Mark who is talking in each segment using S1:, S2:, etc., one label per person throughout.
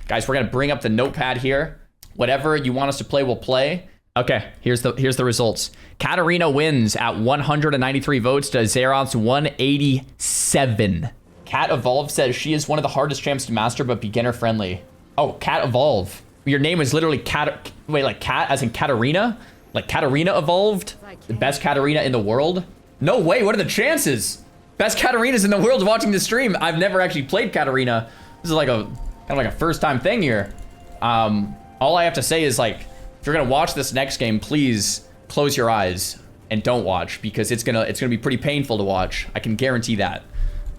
S1: Guys, we're gonna bring up the notepad here. Whatever you want us to play, we'll play. Okay, here's the results. Katarina wins at 193 votes to Xeroth's 187. Cat Evolve says she is one of the hardest champs to master, but beginner friendly. Oh, Cat Evolve. Your name is literally Cat. Wait, like Cat as in Katarina? Like Katarina evolved? The best Katarina in the world? No way, what are the chances? Best Katarinas in the world watching the stream. I've never actually played Katarina. This is like a kind of like a first time thing here. All I have to say is like, if you're gonna watch this next game, please close your eyes and don't watch because it's gonna be pretty painful to watch. I can guarantee that.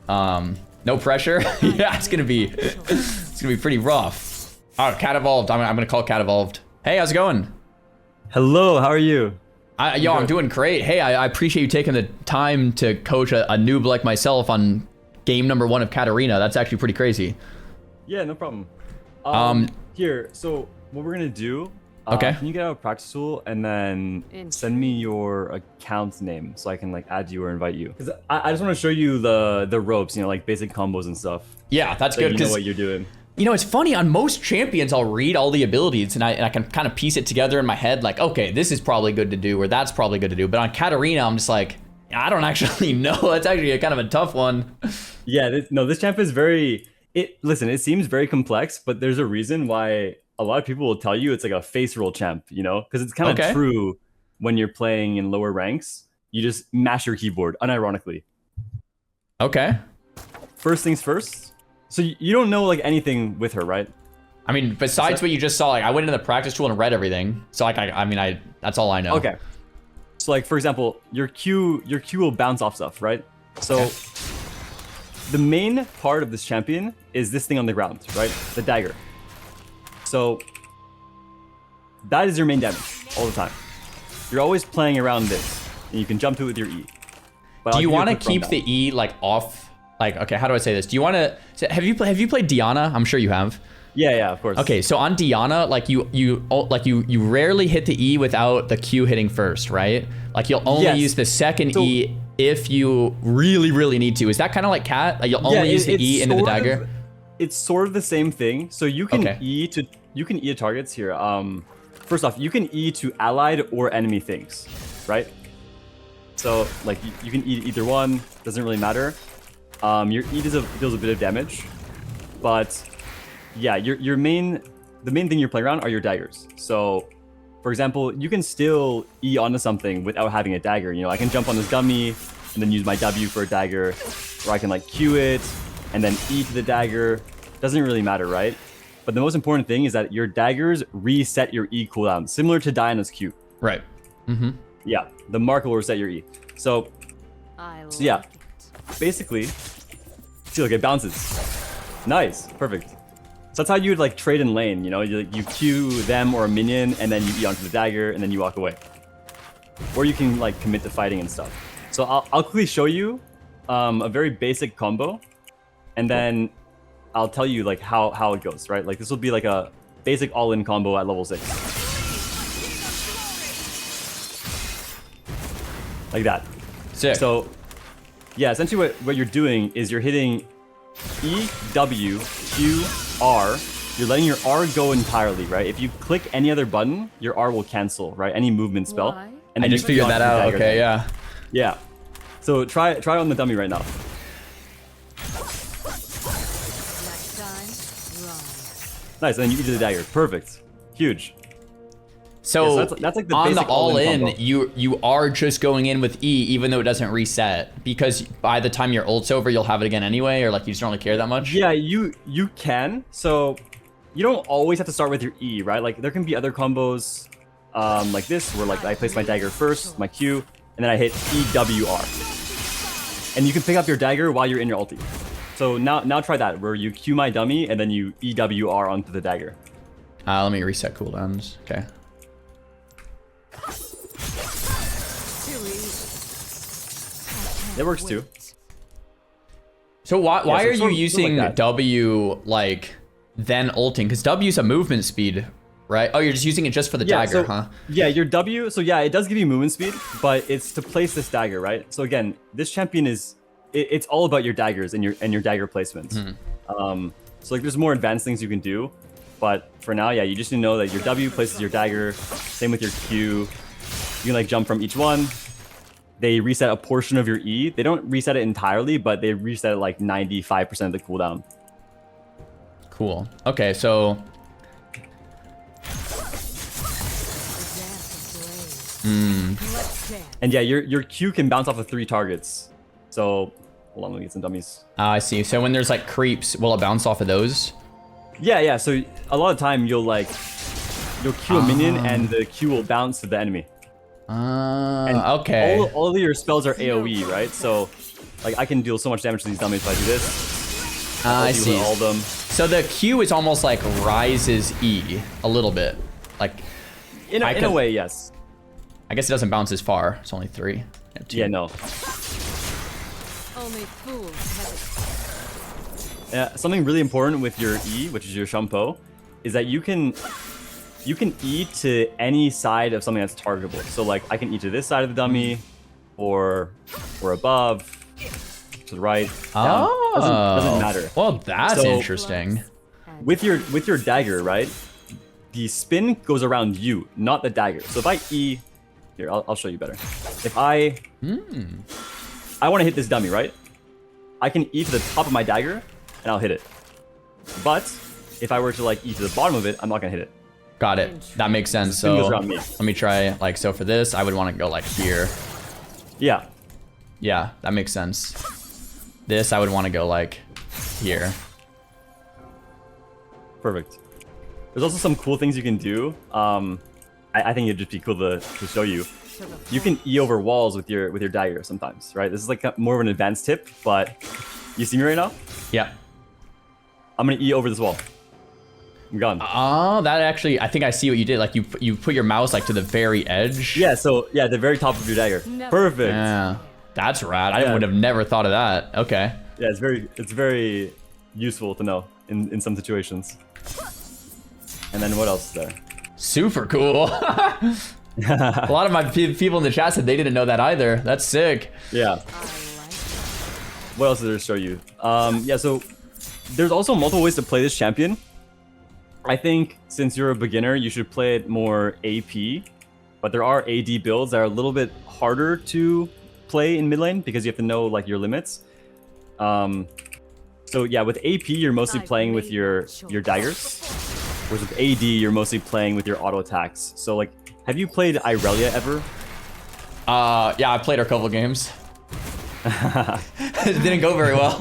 S1: No pressure. Yeah, it's gonna be pretty rough. Oh, Cat Evolved. I'm gonna call Cat Evolved. Hey, how's it going?
S2: Hello, how are you?
S1: I'm doing great. Hey, I appreciate you taking the time to coach a noob like myself on game number 1 of Katarina. That's actually pretty crazy.
S2: Yeah, no problem. Here, so what we're gonna do,
S1: okay.
S2: Can you get out a practice tool and then send me your account name so I can like add you or invite you? Because I just want to show you the ropes, you know, like basic combos and stuff.
S1: Yeah, that's
S2: so
S1: good.
S2: You know what you're doing.
S1: You know, it's funny, on most champions, I'll read all the abilities and I can kind of piece it together in my head, like, okay, this is probably good to do, or that's probably good to do. But on Katarina, I'm just like, I don't actually know. That's actually a kind of a tough one.
S2: Yeah, this champ is listen, it seems very complex, but there's a reason why a lot of people will tell you it's like a face roll champ, you know? Because it's kind of true when you're playing in lower ranks. You just mash your keyboard, unironically.
S1: Okay.
S2: First things first. So you don't know like anything with her, right?
S1: I mean, besides what you just saw, like I went into the practice tool and read everything. So like I mean, that's all I know.
S2: Okay. So like for example, your Q will bounce off stuff, right? So the main part of this champion is this thing on the ground, right? The dagger. So that is your main damage all the time. You're always playing around this, and you can jump to it with your E. But
S1: do you want to keep the E like off? Like, okay, how do I say this? Do you want to? Have you played Diana? I'm sure you have.
S2: Yeah, of course.
S1: Okay, so on Diana, like you rarely hit the E without the Q hitting first, right? Like you'll only use the second E if you really need to. Is that kind of like Cat? Like you'll only use the E into the dagger.
S2: It's sort of the same thing. So you can E to targets here. First off, you can E to allied or enemy things, right? So like you can E either one. Doesn't really matter. Your E deals a bit of damage, but yeah, the main thing you're playing around are your daggers. So, for example, you can still E onto something without having a dagger. You know, I can jump on this dummy and then use my W for a dagger, or I can like Q it and then E to the dagger. Doesn't really matter, right? But the most important thing is that your daggers reset your E cooldown, similar to Diana's Q.
S1: Right. Mm-hmm.
S2: Yeah, the marker will reset your E. So yeah, basically. See, look, it bounces. Nice, perfect. So that's how you would like trade in lane, you know? You Q them or a minion, and then you E onto the dagger, and then you walk away. Or you can like commit to fighting and stuff. So I'll quickly show you a very basic combo, and then I'll tell you like how it goes, right? Like this will be like a basic all-in combo at level 6. Like that.
S1: Sick.
S2: So yeah, essentially what you're doing is you're hitting E, W, Q, R. You're letting your R go entirely, right? If you click any other button, your R will cancel, right? Any movement spell.
S1: And I just figured that out. Okay, yeah.
S2: Yeah. So try it on the dummy right now. Nice, and then you do the dagger. Perfect. Huge.
S1: So,
S2: yeah, so that's like the
S1: on
S2: basic
S1: the all-in,
S2: combo.
S1: you are just going in with E, even though it doesn't reset, because by the time your ult's over, you'll have it again anyway, or like you just don't really care that much.
S2: Yeah, you can. So you don't always have to start with your E, right? Like there can be other combos like this, where like I place my dagger first, my Q, and then I hit EWR, and you can pick up your dagger while you're in your ulti. So now try that, where you Q my dummy and then you EWR onto the dagger.
S1: Let me reset cooldowns. Okay.
S2: That works too.
S1: So why are you
S2: like
S1: using
S2: that.
S1: W like then ulting? Because W's a movement speed, right? Oh, you're just using it just for the dagger, huh?
S2: Yeah, your W. So yeah, it does give you movement speed, but it's to place this dagger, right? So again, this champion is it's all about your daggers and your dagger placements. So like there's more advanced things you can do, But for now, yeah, you just need to know that your W places your dagger. Same with your Q. You can like jump from each one. They reset a portion of your E. They don't reset it entirely, but they reset it like 95% of the cooldown.
S1: Cool. Okay, so...
S2: And yeah, your Q can bounce off of 3 targets. So, hold on, let me get some dummies.
S1: I see. So when there's like creeps, will it bounce off of those?
S2: Yeah. So a lot of time you'll Q a minion and the Q will bounce to the enemy.
S1: Okay.
S2: All of your spells are AoE, right? So, like I can deal so much damage to these dummies if I do this.
S1: I see.
S2: All of them.
S1: So the Q is almost like Rise's E a little bit, like.
S2: In a way, yes.
S1: I guess it doesn't bounce as far. It's only 3.
S2: Yeah, no.
S3: Only fools
S2: Something really important with your E, which is your Shumpo, is that you can E to any side of something that's targetable. So like I can E to this side of the dummy, or above, to the right. Down. Doesn't matter.
S1: Well, that's interesting.
S2: With your dagger, right? The spin goes around you, not the dagger. So if I E, here I'll show you better. If I want to hit this dummy, right? I can E to the top of my dagger, and I'll hit it. But if I were to like E to the bottom of it, I'm not gonna hit it.
S1: Got it. That makes sense. So let me try. Like so for this, I would want to go like here.
S2: Yeah.
S1: Yeah, that makes sense. This I would want to go like here.
S2: Perfect. There's also some cool things you can do. I think it'd just be cool to show you. You can E over walls with your dagger sometimes, right? This is like more of an advanced tip, but you see me right now?
S1: Yeah.
S2: I'm gonna E over this wall. I'm gone.
S1: Oh, that actually, I think I see what you did. Like you put your mouse like to the very edge.
S2: Yeah, so yeah, the very top of your dagger. Perfect.
S1: Yeah. That's rad. I would have never thought of that. Okay.
S2: Yeah, it's very useful to know in some situations. And then what else is there?
S1: Super cool. A lot of my people in the chat said they didn't know that either. That's sick.
S2: Yeah. What else did there show you? Yeah, so there's also multiple ways to play this champion. I think since you're a beginner, you should play it more AP. But there are AD builds that are a little bit harder to play in mid lane because you have to know like your limits. So yeah, with AP, you're mostly playing with your daggers. Whereas with AD, you're mostly playing with your auto attacks. So like, have you played Irelia ever?
S1: Yeah, I played her a couple games. It didn't go very well.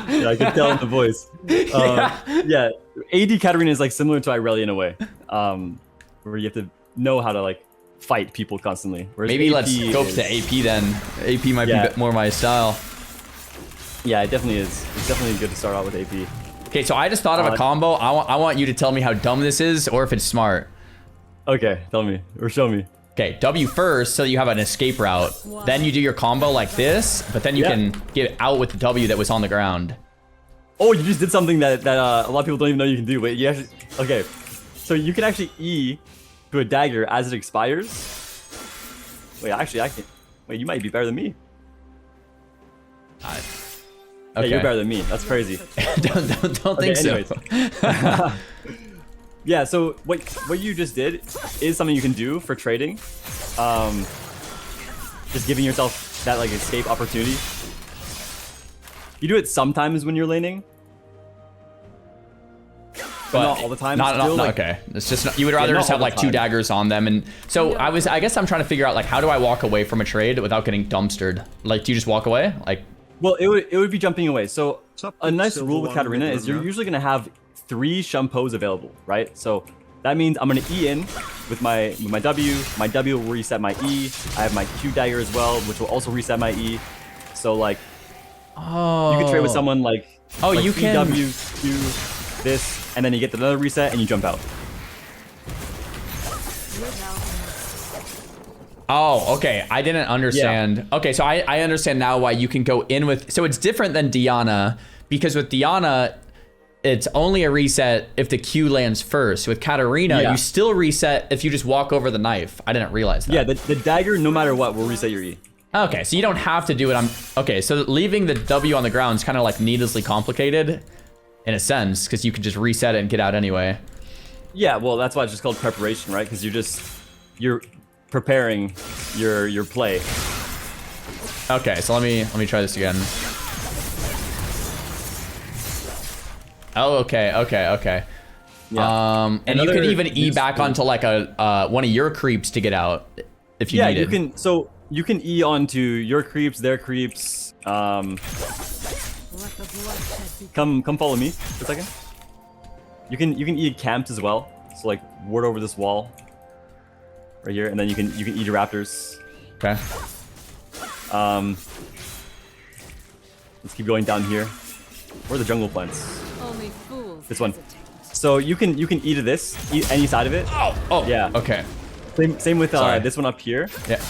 S2: Yeah, I can tell in the voice. Yeah, AD Katarina is like similar to Irelia in a way, where you have to know how to like fight people constantly. Whereas
S1: maybe
S2: AP
S1: let's go to AP then. AP might be a bit more my style.
S2: Yeah, it definitely is. It's definitely good to start out with AP.
S1: Okay, so I just thought of a combo. I want you to tell me how dumb this is or if it's smart.
S2: Okay, tell me or show me.
S1: Okay, W first so that you have an escape route. Then you do your combo like this, but then you can get out with the W that was on the ground.
S2: Oh, you just did something that a lot of people don't even know you can do. Wait, you actually... Okay, so you can actually E to a dagger as it expires. Wait, actually, I can... Wait, you might be better than me.
S1: Okay.
S2: Yeah, you're better than me. That's crazy.
S1: don't think so.
S2: Yeah, so what you just did is something you can do for trading. Just giving yourself that like escape opportunity. You do it sometimes when you're laning. But not all the time.
S1: Not okay. It's just you would rather just have like 2 daggers on them, and so I guess I'm trying to figure out like how do I walk away from a trade without getting dumpstered? Like, do you just walk away? Like,
S2: well, it would be jumping away. So a nice rule with Katarina is you're usually gonna have 3 Shumpos available, right? So that means I'm gonna E in with my W. My W will reset my E. I have my Q dagger as well, which will also reset my E. So like, you can trade with someone like
S1: you can
S2: W, Q, this, and then you get another reset and you jump out.
S1: Oh, okay. I didn't understand. Yeah. Okay, so I understand now why you can go in with... So it's different than Diana, because with Diana, it's only a reset if the Q lands first. With Katarina, you still reset if you just walk over the knife. I didn't realize that.
S2: Yeah, the dagger, no matter what, will reset your E.
S1: Okay, so you don't have to do it. Okay, so leaving the W on the ground is kind of like needlessly complicated. in a sense, because you could just reset it and get out anyway.
S2: Yeah, well, that's why it's just called preparation, right? Because you're preparing your play.
S1: Okay, so let me try this again. Oh, okay.
S2: Yeah.
S1: And you can even E back onto like a one of your creeps to get out if you needed.
S2: Yeah, you can. So you can E onto your creeps, their creeps. Come follow me for a second. You can E camped as well. So like ward over this wall right here, and then you can E to raptors.
S1: Okay.
S2: Let's keep going down here. Where are the jungle plants?
S3: Only fools
S2: This one.
S3: hesitate.
S2: So you can E to this, E any side of it.
S1: Oh.
S2: Yeah.
S1: Okay.
S2: Same with
S1: Sorry.
S2: this one up here.
S1: Yeah.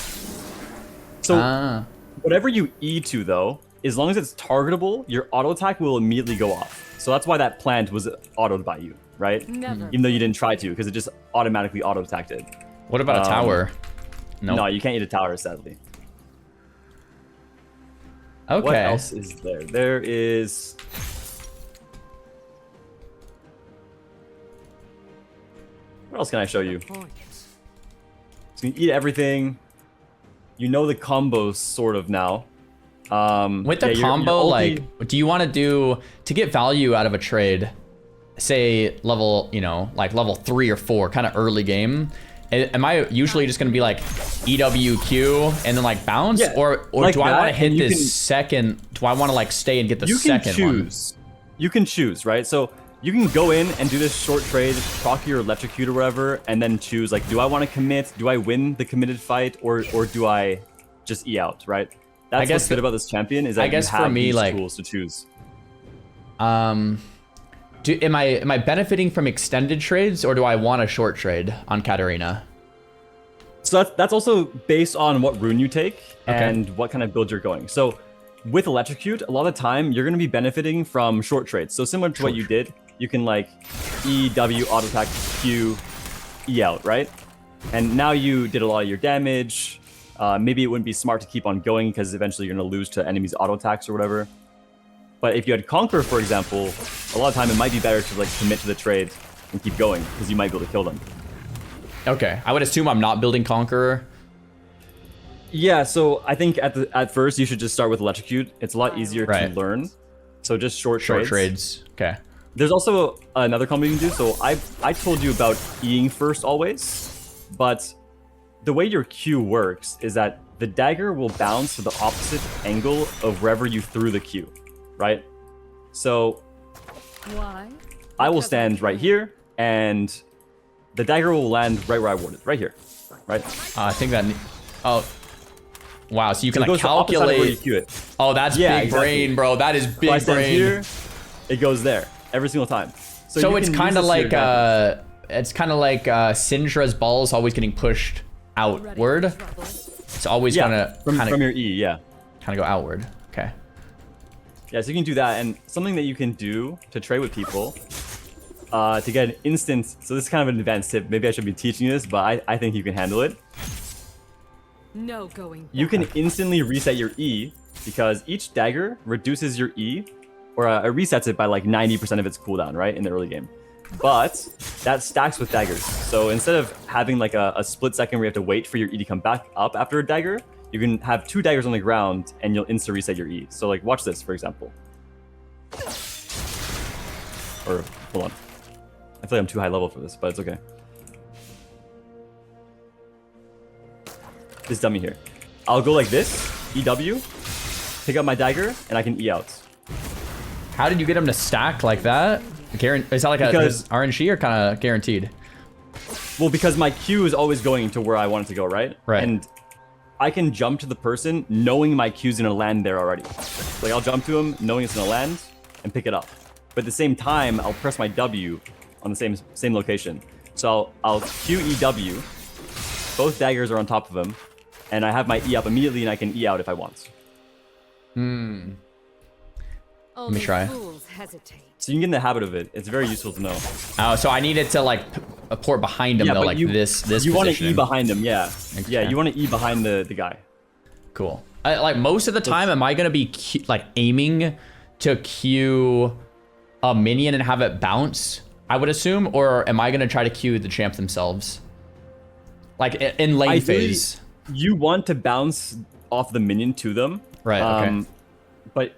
S2: So whatever you E to though, as long as it's targetable, your auto attack will immediately go off. So that's why that plant was autoed by you, right?
S3: Never.
S2: Even though you didn't try to, because it just automatically auto attacked it.
S1: What about a tower?
S2: No, you can't eat a tower, sadly.
S1: Okay.
S2: What else is there? There is. What else can I show you?
S3: Point.
S2: So you eat everything. You know the combos sort of now.
S1: With the
S2: yeah,
S1: combo,
S2: your
S1: like, do you want to do to get value out of a trade? Say level, like level 3 or 4, kind of early game. Am I usually just gonna be like EWQ and then like bounce,
S2: Yeah,
S1: or
S2: like
S1: do I want to
S2: that,
S1: hit
S2: and you
S1: this
S2: can-
S1: second? Do I want to like stay and get the
S2: You can
S1: second
S2: choose. You can choose, right? So you can go in and do this short trade, proc your electrocute or whatever, and then choose like, do I want to commit? Do I win the committed fight, or do I just E out, right? That's
S1: guess
S2: what's good about this champion is that
S1: I guess
S2: you have
S1: for me,
S2: these
S1: like-
S2: tools to choose.
S1: one? Am I benefiting from extended trades, or do I want a short trade on Katarina?
S2: So that's also based on what rune you take and what kind of build you're going. So with electrocute, a lot of the time you're going to be benefiting from short trades. So similar to what you did, you can like E, W, auto attack, Q, E out, right? And now you did a lot of your damage. Maybe it wouldn't be smart to keep on going because eventually you're going to lose to enemies' auto attacks or whatever. But if you had Conquer, for example, a lot of time it might be better to like commit to the trade and keep going because you might be able to kill them.
S1: Okay, I would assume I'm not building Conqueror.
S2: Yeah, so I think at first you should just start with electrocute. It's a lot easier to learn. So just short trades.
S1: Okay.
S2: There's also another combo you can do. So I told you about Eing first always, but the way your Q works is that the dagger will bounce to the opposite angle of wherever you threw the Q, right? So
S3: Why?
S2: I will stand right here, and the dagger will land right where I warded, right here, right?
S1: I think that. Oh. Wow, so you can
S2: It
S1: like
S2: goes to opposite side of where you
S1: calculate.
S2: Q it.
S1: Oh, that's
S2: Yeah,
S1: big
S2: exactly.
S1: brain, bro. That is
S2: So I
S1: big
S2: stand
S1: brain.
S2: here, it goes there every single time.
S1: So
S2: you
S1: it's
S2: can
S1: kind
S2: use
S1: of
S2: this to your
S1: like
S2: advantage.
S1: Syndra's ball is always getting pushed
S3: Ready for
S1: outward.
S3: trouble?
S1: It's always gonna
S2: from
S1: kind
S2: your E, yeah.
S1: of go outward. Okay.
S2: Yeah, so you can do that, and something that you can do to trade with people to get an instant. So this is kind of an advanced tip. Maybe I should be teaching you this, but I think you can handle it.
S3: No going.
S2: You can instantly reset your E because each dagger reduces your E, or it resets it by like 90% of its cooldown, right, in the early game. But that stacks with daggers. So instead of having like a split second where you have to wait for your E to come back up after a dagger, you can have 2 daggers on the ground and you'll insta reset your E. So like watch this, for example. Or hold on. I feel like I'm too high level for this, but it's okay. This dummy here. I'll go like this, EW, pick up my dagger, and I can E out.
S1: How did you get him to stack like that? Is that like
S2: Because-
S1: a RNG or kind of guaranteed?
S2: Well, because my Q is always going to where I want it to go, right?
S1: Right.
S2: And I can jump to the person knowing my Q's gonna land there already. Like I'll jump to him knowing it's gonna land and pick it up. But at the same time, I'll press my W on the same location. So I'll QEW. Both daggers are on top of him, and I have my E up immediately, and I can E out if I want.
S3: Only
S1: me try.
S3: fools hesitate.
S2: So you can get in the habit of it. It's very useful to know.
S1: Oh, so I needed to like port behind him though,
S2: but
S1: like this
S2: you want to
S1: positioning.
S2: E behind him, yeah. Yeah,
S1: Okay.
S2: you want to E behind the guy.
S1: Cool. Like most of the time, am I gonna be like aiming to Q a minion and have it bounce, I would assume, or am I gonna try to queue the champ themselves? Like in lane
S2: Ideally,
S1: phase.
S2: You want to bounce off the minion to them.
S1: Right, okay.
S2: But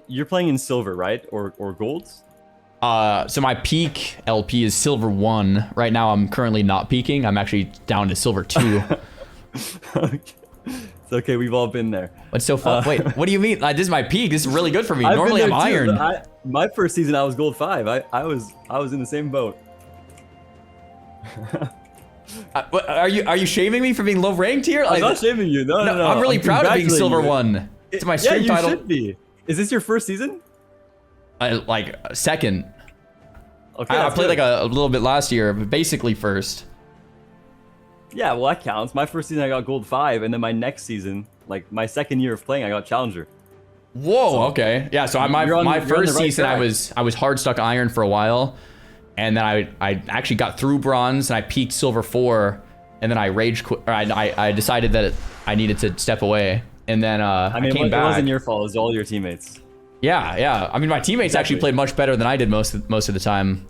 S2: you're playing in silver, right? Or gold?
S1: So my peak LP is silver 1. Right now I'm currently not peaking. I'm actually down to silver 2.
S2: It's okay, we've all been there.
S1: What's so fun? Wait, what do you mean? Like, this is my peak. This is really good for me. Normally I'm iron.
S2: My first season I was gold 5. I was in the same boat.
S1: Are you shaming me for being low ranked here?
S2: I'm not shaming you. No.
S1: I'm really proud of being silver 1. It's my stream title.
S2: Yeah, you should be. Is this your first season?
S1: Like second.
S2: Okay,
S1: I played like a little bit last year, but basically first.
S2: Yeah, well that counts. My first season I got gold 5, and then my next season, like my second year of playing, I got challenger.
S1: Whoa. So, okay. Yeah. So my first season I was hard stuck iron for a while, and then I actually got through bronze and I peaked silver 4, and then I rage quit. I decided that I needed to step away, and then I came back.
S2: It wasn't your fault. It was all your teammates.
S1: Yeah. I mean, my teammates actually played much better than I did most of the time.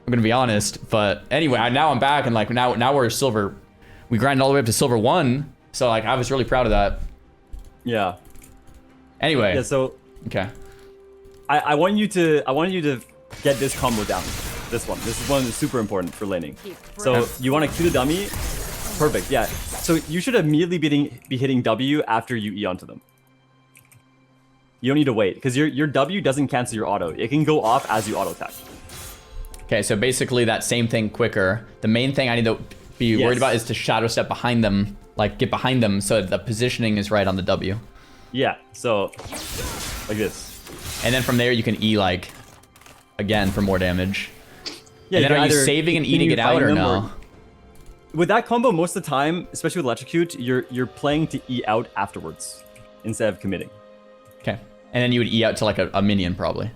S1: I'm gonna be honest, but anyway, now I'm back, and like now we're silver. We grinded all the way up to silver 1, so like I was really proud of that.
S2: Yeah.
S1: Anyway.
S2: Yeah. So.
S1: Okay.
S2: I want you to get this combo down. This one is super important for laning. So you want to Q the dummy. Perfect. Yeah. So you should immediately be hitting W after you E onto them. You don't need to wait, because your W doesn't cancel your auto. It can go off as you auto attack.
S1: Okay, so basically that same thing quicker. The main thing I need to be worried about is to shadow step behind them, like get behind them so that the positioning is right on the W.
S2: Yeah, so like this.
S1: And then from there you can E like again for more damage.
S2: Yeah,
S1: and then are you saving and eating it out or no?
S2: With that combo, most of the time, especially with Electrocute, you're playing to E out afterwards instead of committing.
S1: Okay. And then you would E out to like a minion probably.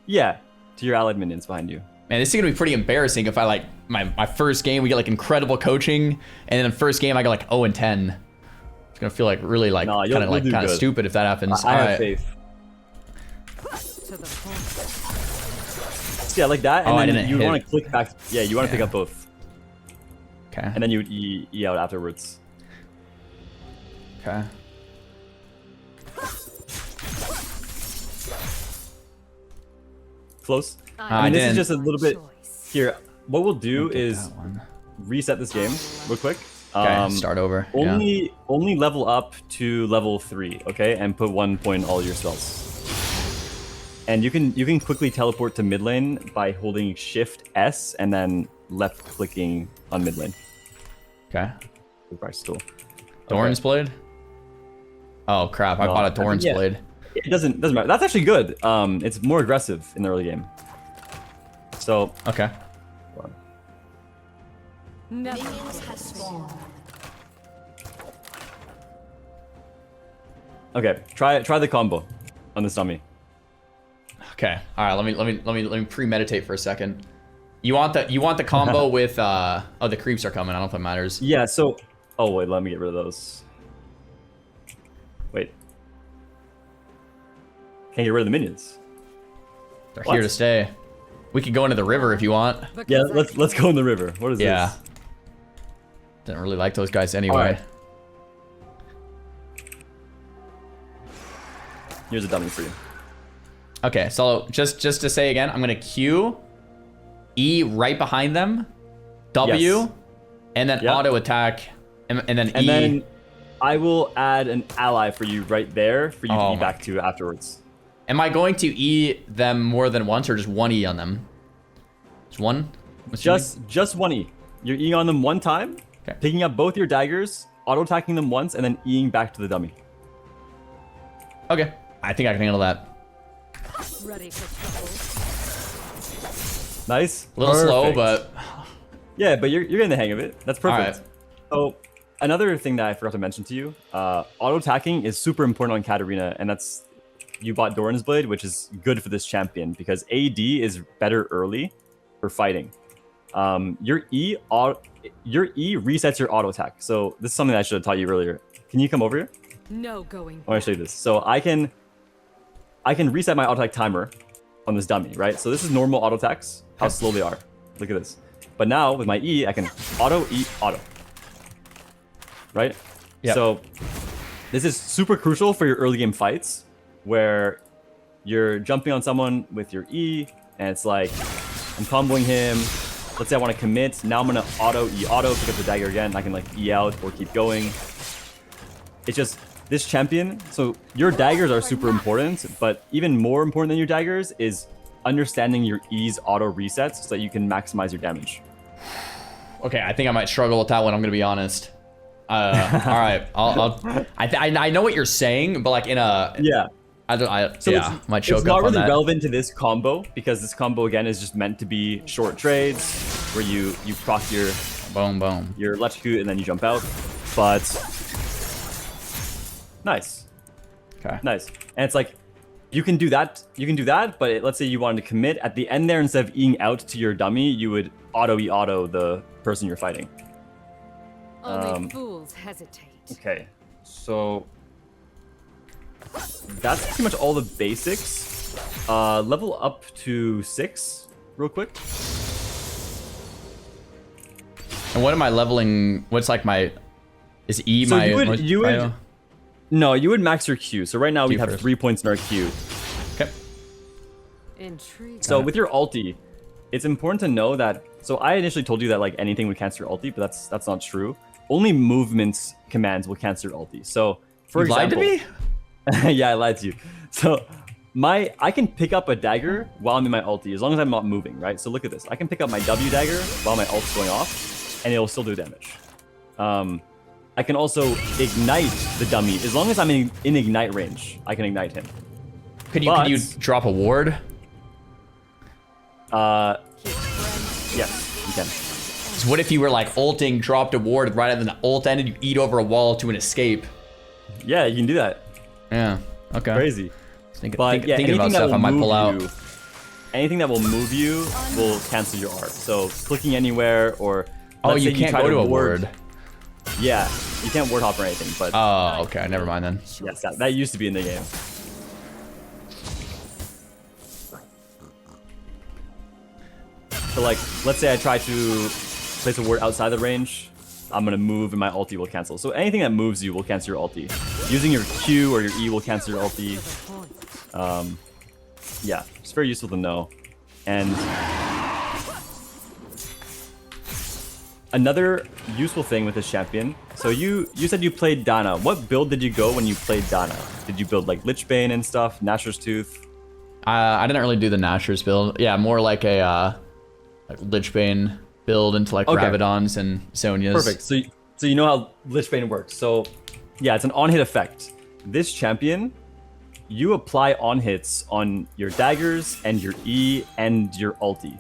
S2: Yeah, to your allied minions behind you.
S1: Man, this is gonna be pretty embarrassing if I like my first game we get like incredible coaching, and then the first game I go like 0-10. It's gonna feel like really like kind of stupid if that happens.
S2: I have faith. So yeah, like that, and then you want to click back. Yeah, you want to pick up both.
S1: Okay.
S2: And then you would E out afterwards.
S1: Okay.
S2: Close. I mean, this is just a little bit here. What we'll do is reset this game real quick.
S1: Okay, start over.
S2: Only level up to level 3, okay, and put 1 point on all your spells. And you can quickly teleport to mid lane by holding Shift S and then left clicking on mid lane.
S1: Okay.
S2: Stool.
S1: Thorns Blade? Oh crap! I bought a Thorns Blade.
S2: It doesn't matter. That's actually good. It's more aggressive in the early game. So
S1: okay.
S2: Okay, try the combo on this dummy.
S1: Okay. All right. Let me premeditate for a second. You want the combo with oh, the creeps are coming. I don't know if it matters.
S2: Yeah. So oh wait, let me get rid of those. Wait. Can't get rid of the minions.
S1: They're here to stay. We could go into the river if you want.
S2: Yeah, let's go in the river. What is this?
S1: Didn't really like those guys anyway.
S2: Right. Here's a dummy for you.
S1: Okay, so just to say again, I'm gonna Q, E right behind them, W, and then auto attack, and then E.
S2: And then I will add an ally for you right there for you to E back to afterwards.
S1: Am I going to E them more than once, or just one E on them? Just one?
S2: Just one E. You're Eing on them one time, picking up both your daggers, auto attacking them once, and then Eing back to the dummy.
S1: Okay, I think I can handle that.
S3: Ready for trouble.
S2: Nice.
S1: A little slow, but
S2: yeah, but you're getting the hang of it. That's perfect.
S1: All right.
S2: So another thing that I forgot to mention to you, auto attacking is super important on Katarina, and that's you bought Doran's Blade, which is good for this champion because AD is better early for fighting. Your E resets your auto attack. So this is something that I should have taught you earlier. Can you come over here?
S3: No going.
S2: I want to show you this. So I can reset my auto attack timer, on this dummy, right? So this is normal auto attacks, how slow they are. Look at this. But now with my E, I can auto, E, auto. Right?
S1: Yep.
S2: So this is super crucial for your early game fights where you're jumping on someone with your E and it's like, I'm comboing him. Let's say I want to commit. Now I'm going to auto, E, auto, pick up the dagger again. I can like E out or keep going. It's just this champion. So your daggers are super important, but even more important than your daggers is understanding your E's auto resets so that you can maximize your damage.
S1: Okay, I think I might struggle with that one. I'm gonna be honest. All right, I know what you're saying, but like in a
S2: yeah,
S1: might choke
S2: it's not
S1: up on
S2: really
S1: that.
S2: relevant to this combo because this combo again is just meant to be short trades where you proc your
S1: boom
S2: your electrocute and then you jump out. But nice,
S1: okay,
S2: nice, and it's like. You can do that, but let's say you wanted to commit. At the end there, instead of Eing out to your dummy, you would auto the person you're fighting.
S3: Only fools hesitate.
S2: Okay, so that's pretty much all the basics. Level up to 6, real quick.
S1: And what am I leveling? What's like my... Is E
S2: So
S1: my...
S2: you would no, you would max your Q. So right now we
S1: Q
S2: have
S1: first.
S2: 3 points in our Q.
S1: Okay.
S3: Intriguing.
S2: So with your ulti, it's important to know that. So I initially told you that like anything would cancel your ulti, but that's not true. Only movements commands will cancel your ulti. So for
S1: You lied
S2: example,
S1: to me?
S2: yeah, I lied to you. So I can pick up a dagger while I'm in my ulti as long as I'm not moving, right? So look at this. I can pick up my W dagger while my ult's going off, and it'll still do damage. I can also ignite the dummy as long as I'm in ignite range. I can ignite him.
S1: Could you drop a ward?
S2: Yes, you can.
S1: So what if you were like ulting, dropped a ward right at the ult ended, you eat over a wall to an escape?
S2: Yeah, you can do that.
S1: Yeah. Okay.
S2: Crazy.
S1: Thinking
S2: But yeah,
S1: about
S2: anything that
S1: stuff
S2: will
S1: I might
S2: move
S1: pull out.
S2: you, anything that will move you will cancel your art. So clicking anywhere or
S1: Oh,
S2: let's
S1: you
S2: say
S1: can't
S2: try
S1: go to a ward.
S2: Yeah, you can't ward hop or anything. But
S1: Oh, okay. Never mind then.
S2: yes, that used to be in the game. So like, let's say I try to place a ward outside the range, I'm gonna move and my ulti will cancel. So anything that moves you will cancel your ulti. Using your Q or your E will cancel your ulti. Yeah, it's very useful to know. And another useful thing with this champion. So you said you played Dana. What build did you go when you played Dana? Did you build like Lichbane and stuff, Nashor's Tooth?
S1: I didn't really do the Nashor's build. Yeah, more like a like Lichbane build into like Rabadons and Zhonya's.
S2: Perfect. So you know how Lichbane works. So yeah, it's an on-hit effect. This champion, you apply on-hits on your daggers and your E and your ulti.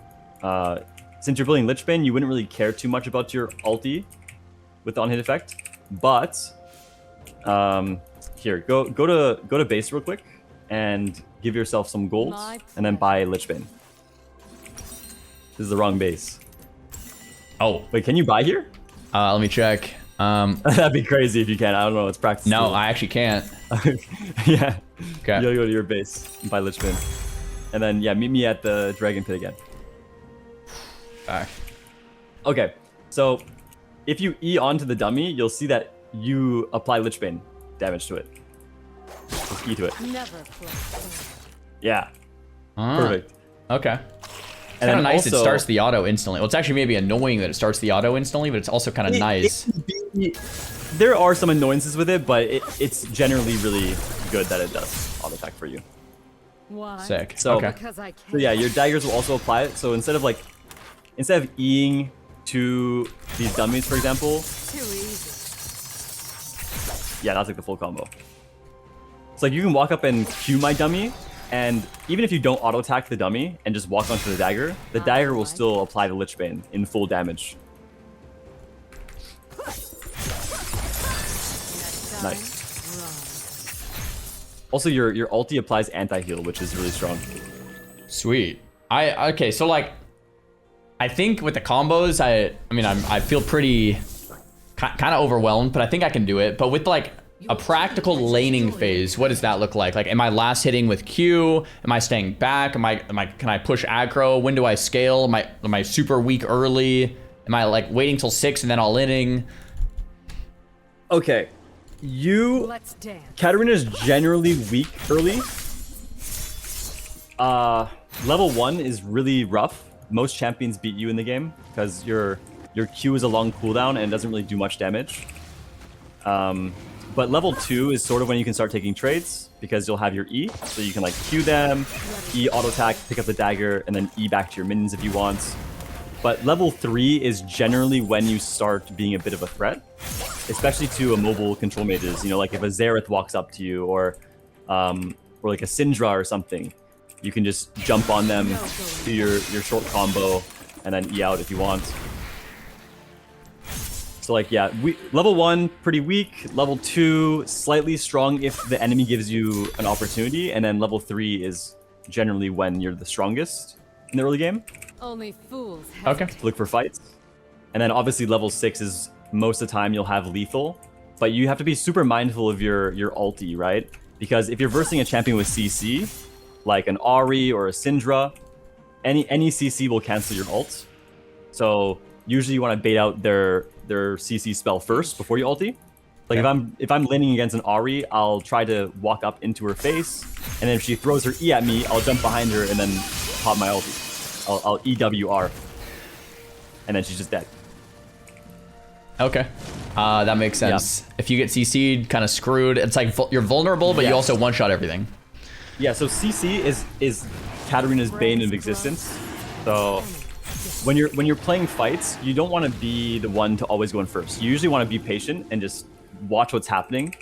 S2: Since you're building Lichbane, you wouldn't really care too much about your ulti with the on-hit effect. But here, go to base real quick and give yourself some gold and then buy Lichbane. This is the wrong base.
S1: Oh,
S2: Wait, can you buy here?
S1: let me check.
S2: That'd be crazy if you can. I don't know. It's practice.
S1: No, I actually can't.
S2: Yeah.
S1: Okay.
S2: You gotta go to your base and buy Lichbane. And then, yeah, meet me at the Dragon Pit again.
S1: Back.
S2: Okay. So, if you E onto the dummy, you'll see that you apply Lichbane damage to it. Just E to it.
S3: Never play.
S2: Yeah.
S1: Ah,
S2: Perfect.
S1: Okay. It's
S2: And
S1: kind of
S2: then
S1: nice it
S2: also-
S1: starts the auto instantly. Well, it's actually maybe annoying that it starts the auto instantly, but it's also kind of nice.
S2: There are some annoyances with it, but it's generally really good that it does auto attack for you.
S3: Why?
S1: Sick.
S2: So-
S1: Okay.
S3: Because I can.
S2: So yeah, your daggers will also apply it. So instead of E-ing to these dummies, for example,
S3: Too easy.
S2: yeah, that's like the full combo. It's like you can walk up and Q my dummy, and even if you don't auto attack the dummy and just walk onto the dagger will still apply the Lichbane in full damage.
S3: Next time,
S2: Nice.
S3: run.
S2: Also, your ulti applies anti-heal, which is really strong.
S1: Sweet. Okay, so like, I think with the combos, I mean, I feel pretty kind of overwhelmed, but I think I can do it. But with like a practical laning phase. What does that look like? Like, am I last hitting with Q? Am I staying back? Can I push aggro? When do I scale? Am I super weak early? Am I like waiting till 6 and then all inning?
S2: Okay,
S3: Let's dance.
S2: Katarina's generally weak early. Level 1 is really rough. Most champions beat you in the game because your Q is a long cooldown and it doesn't really do much damage. But level 2 is sort of when you can start taking trades because you'll have your E, so you can like Q them, E auto attack, pick up the dagger, and then E back to your minions if you want. But level 3 is generally when you start being a bit of a threat, especially to a mobile control mages. You know, like if a Xerath walks up to you or like a Syndra or something, you can just jump on them, do your short combo, and then E out if you want. So like, yeah, level 1, pretty weak. Level 2, slightly strong if the enemy gives you an opportunity. And then level 3 is generally when you're the strongest in the early game.
S3: Only fools
S1: Okay.
S3: hesitate.
S2: Look for fights. And then obviously level 6 is most of the time you'll have lethal. But you have to be super mindful of your ulti, right? Because if you're versing a champion with CC, like an Ahri or a Syndra, any CC will cancel your ult. So usually you want to bait out their CC spell first before you ulti. Like if I'm laning against an Ahri, I'll try to walk up into her face, and then if she throws her E at me, I'll jump behind her and then pop my ulti. I'll EWR, and then she's just dead.
S1: Okay. That makes sense.
S2: Yeah.
S1: If you get CC'd, kind of screwed. It's like you're vulnerable, but you also one-shot everything.
S2: Yeah, so CC is Katarina's bane of existence. So when you're playing fights, you don't want to be the one to always go in first. You usually want to be patient and just watch what's happening.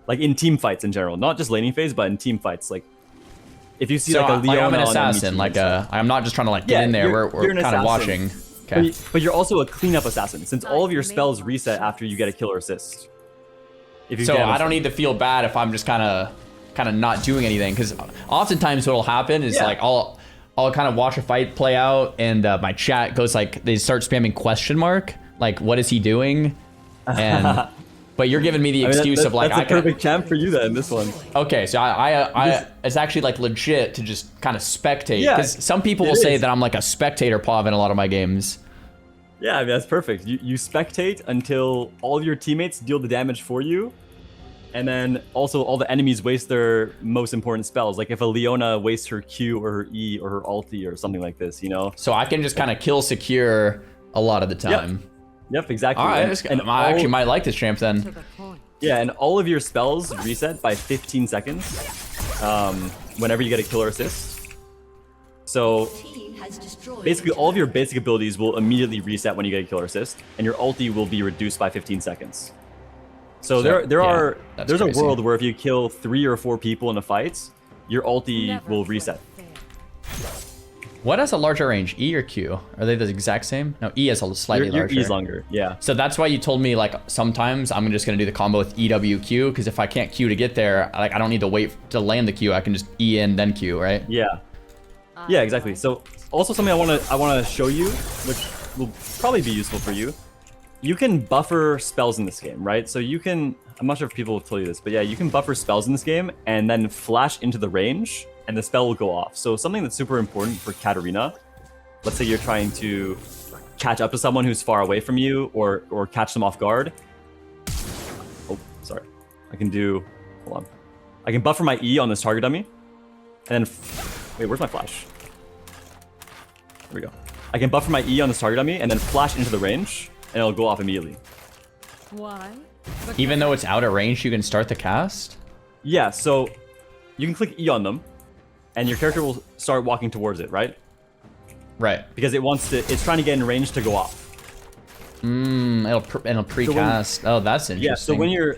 S2: Like in team fights in general, not just laning phase, but in team fights. Like if you see
S1: So
S2: like a Leona
S1: I'm an
S2: on enemy
S1: assassin.
S2: team
S1: Like
S2: and stuff.
S1: I'm not just trying to like get in there.
S2: you're
S1: We're
S2: an
S1: kind of
S2: assassin.
S1: watching. Okay.
S2: But you're also a cleanup assassin, since all of your spells reset after you get a kill or assist. If you
S1: So
S2: damage
S1: I don't need to feel bad if I'm just kind of not doing anything, because oftentimes what'll happen is like I'll kind of watch a fight play out, and my chat goes like, they start spamming question mark, like what is he doing? And but you're giving me the excuse of like,
S2: that's a perfect champ for you then. This one.
S1: Okay, so I it's actually like legit to just kind of spectate,
S2: Yeah,
S1: because some people will say that I'm like a spectator POV in a lot of my games.
S2: Yeah, I mean, that's perfect. You spectate until all of your teammates deal the damage for you, and then also all the enemies waste their most important spells. Like if a Leona wastes her Q or her E or her ulti or something like this, you know?
S1: So I can just kind of kill secure a lot of the time.
S2: Yep, exactly.
S1: All right,
S2: and
S1: I actually might like this champ then.
S3: To the point.
S2: Yeah, and all of your spells reset by 15 seconds whenever you get a kill or assist. So basically all of your basic abilities will immediately reset when you get a kill or assist, and your ulti will be reduced by 15 seconds. So there's
S1: crazy.
S2: a world where if you kill 3 or 4 people in a fight, your ulti
S3: Never
S2: will
S3: felt
S2: reset.
S3: fair.
S1: What has a larger range, E or Q? Are they the exact same? No, E is a slightly
S2: Your
S1: larger.
S2: E is longer, yeah.
S1: So that's why you told me like sometimes I'm just gonna do the combo with EWQ, because if I can't Q to get there, like I don't need to wait to land the Q. I can just E in then Q, right?
S2: Yeah. Yeah, exactly. So also something I wanna show you, which will probably be useful for you. You can buffer spells in this game, right? So you can, I'm not sure if people have told you this, but yeah, you can buffer spells in this game and then flash into the range and the spell will go off. So something that's super important for Katarina, let's say you're trying to catch up to someone who's far away from you or catch them off guard. Oh, sorry. I can buffer my E on this target dummy. And then, wait, where's my flash? There we go. I can buffer my E on this target dummy and then flash into the range and it'll go off immediately.
S3: Why?
S1: Even though it's out of range, you can start the cast?
S2: Yeah, so you can click E on them and your character will start walking towards it, right?
S1: Right.
S2: Because it's trying to get in range to go off.
S1: It'll precast. Oh, that's interesting.
S2: Yeah, so when you're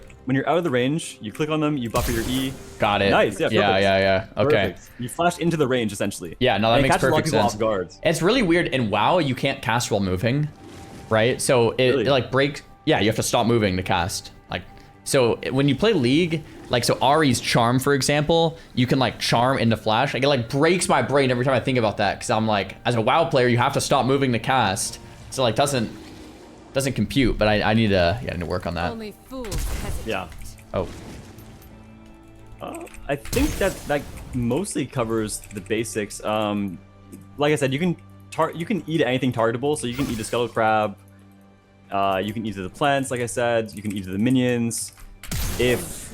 S2: out of the range, you click on them, you buffer your E.
S1: Got it.
S2: Nice, yeah, perfect.
S1: Yeah. Okay.
S2: Perfect. You flash into the range, essentially.
S1: Yeah, no, that
S2: And it
S1: makes
S2: catches a lot of
S1: perfect
S2: people
S1: sense.
S2: off guard.
S1: It's really weird. In WoW, you can't cast while moving, right? So it
S2: Really?
S1: like breaks. Yeah, you have to stop moving to cast. Like, so when you play League, like so Ahri's Charm, for example, you can like charm into flash. Like it like breaks my brain every time I think about that, because I'm like, as a WoW player, you have to stop moving to cast. So like doesn't compute. But I need to work on that.
S3: Only fools hesitate.
S2: Yeah.
S1: Oh.
S2: I think that mostly covers the basics. Like I said, you can eat anything targetable, so you can eat the scuttle crab. You can eat the plants, like I said. You can eat the minions. If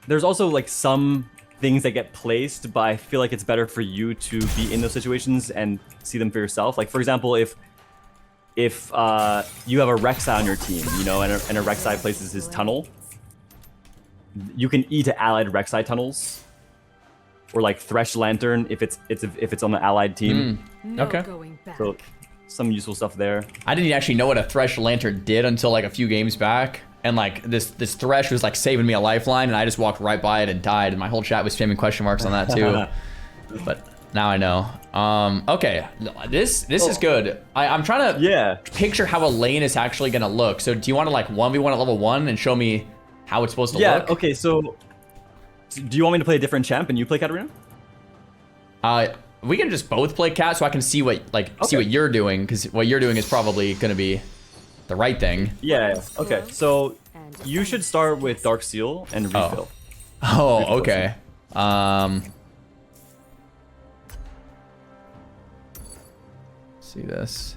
S2: there's also like some things that get placed, but I feel like it's better for you to be in those situations and see them for yourself. Like for example, if you have a Rek'Sai on your team, you know, and a Rek'Sai places his tunnel, you can eat allied Rek'Sai tunnels, or like Thresh Lantern if it's on the allied team.
S1: Okay.
S2: So some useful stuff there.
S1: I didn't actually know what a Thresh Lantern did until like a few games back. And like this Thresh was like saving me a lifeline, and I just walked right by it and died, and my whole chat was spamming question marks on that too. But now I know. Okay, this is good. I'm trying to picture how a lane is actually gonna look. So do you want to like 1v1 at level 1 and show me how it's supposed to look?
S2: Yeah. Okay. So do you want me to play a different champ and you play Katarina?
S1: We can just both play Cat, so I can see what see what you're doing, because what you're doing is probably gonna be the right thing.
S2: Yeah. Okay. So you should start with Dark Seal and refill.
S1: Oh, okay. See this.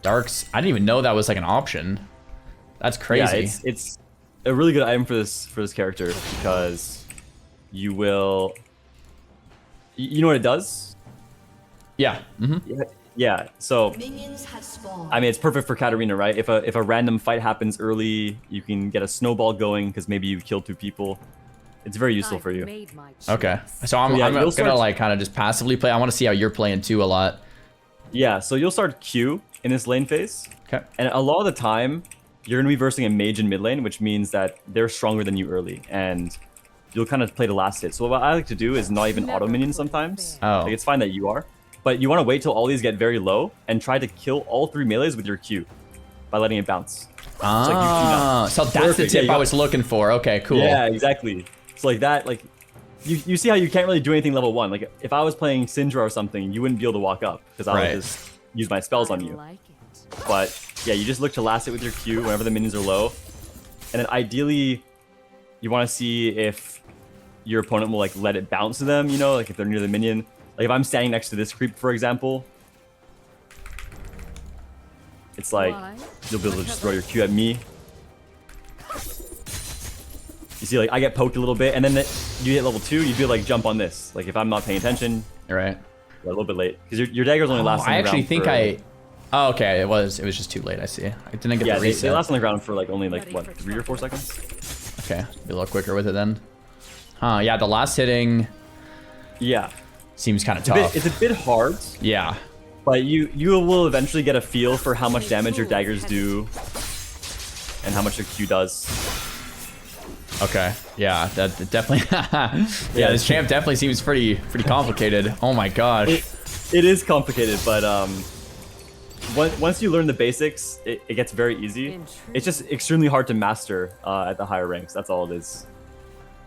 S1: Darks. I didn't even know that was like an option. That's crazy.
S2: Yeah, it's a really good item for this character, because you will. You know what it does?
S1: Yeah. Mm-hmm.
S2: Yeah. So
S4: Minions have spawned.
S2: I mean, it's perfect for Katarina, right? If a random fight happens early, you can get a snowball going because maybe you killed 2 people. It's very useful for you.
S1: Okay. So I'm gonna like kind of just passively play. I want to see how you're playing too a lot.
S2: Yeah. So you'll start Q in this lane phase.
S1: Okay.
S2: And a lot of the time, you're gonna be versing a mage in mid lane, which means that they're stronger than you early, and you'll kind of play the last hit. So what I like to do is not even auto minion sometimes.
S1: Oh.
S2: Like, it's fine that you are. But you want to wait till all these get very low and try to kill all 3 melees with your Q by letting it bounce.
S1: So that's the tip I was looking for. Okay, cool.
S2: Yeah, exactly. So like that, like you see how you can't really do anything level 1. Like if I was playing Syndra or something, you wouldn't be able to walk up because I would just use my spells on you. But yeah, you just look to last it with your Q whenever the minions are low, and then ideally you want to see if your opponent will like let it bounce to them. You know, like if they're near the minion. Like if I'm standing next to this creep, for example, it's like you'll be able to just throw your Q at me. You see, like I get poked a little bit, and then you hit level 2, you'd be like jump on this. Like if I'm not paying attention,
S1: right?
S2: A little bit late because your daggers only last.
S1: I actually think Oh, okay. It was just too late. I see. I didn't get the reset.
S2: They last on the ground for like only like what 3 or 4 seconds.
S1: Okay, be a little quicker with it then. Huh? Yeah, the last hitting.
S2: Yeah.
S1: Seems kind of tough.
S2: It's a bit hard.
S1: Yeah.
S2: But you will eventually get a feel for how much damage your daggers do and how much your Q does.
S1: Okay. Yeah, that definitely. Yeah, this champ definitely seems pretty complicated. Oh my gosh.
S2: It is complicated, but once you learn the basics, it gets very easy. It's just extremely hard to master at the higher ranks. That's all it is.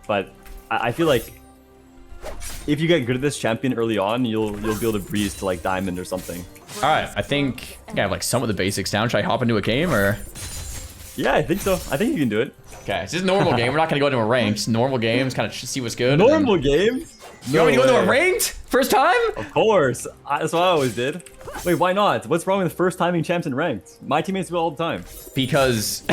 S2: But I feel like if you get good at this champion early on, you'll be able to breeze to like diamond or something.
S1: All right, I think I have like some of the basics down. Should I hop into a game or?
S2: Yeah, I think so. I think you can do it.
S1: Okay, it's just a normal game. We're not gonna go into a ranked. Normal games, kind of see what's good.
S2: Normal games?
S1: You want me to go into a ranked first time?
S2: Of course. That's what I always did. Wait, why not? What's wrong with first timing champs in ranked? My teammates do it all the time.
S1: Because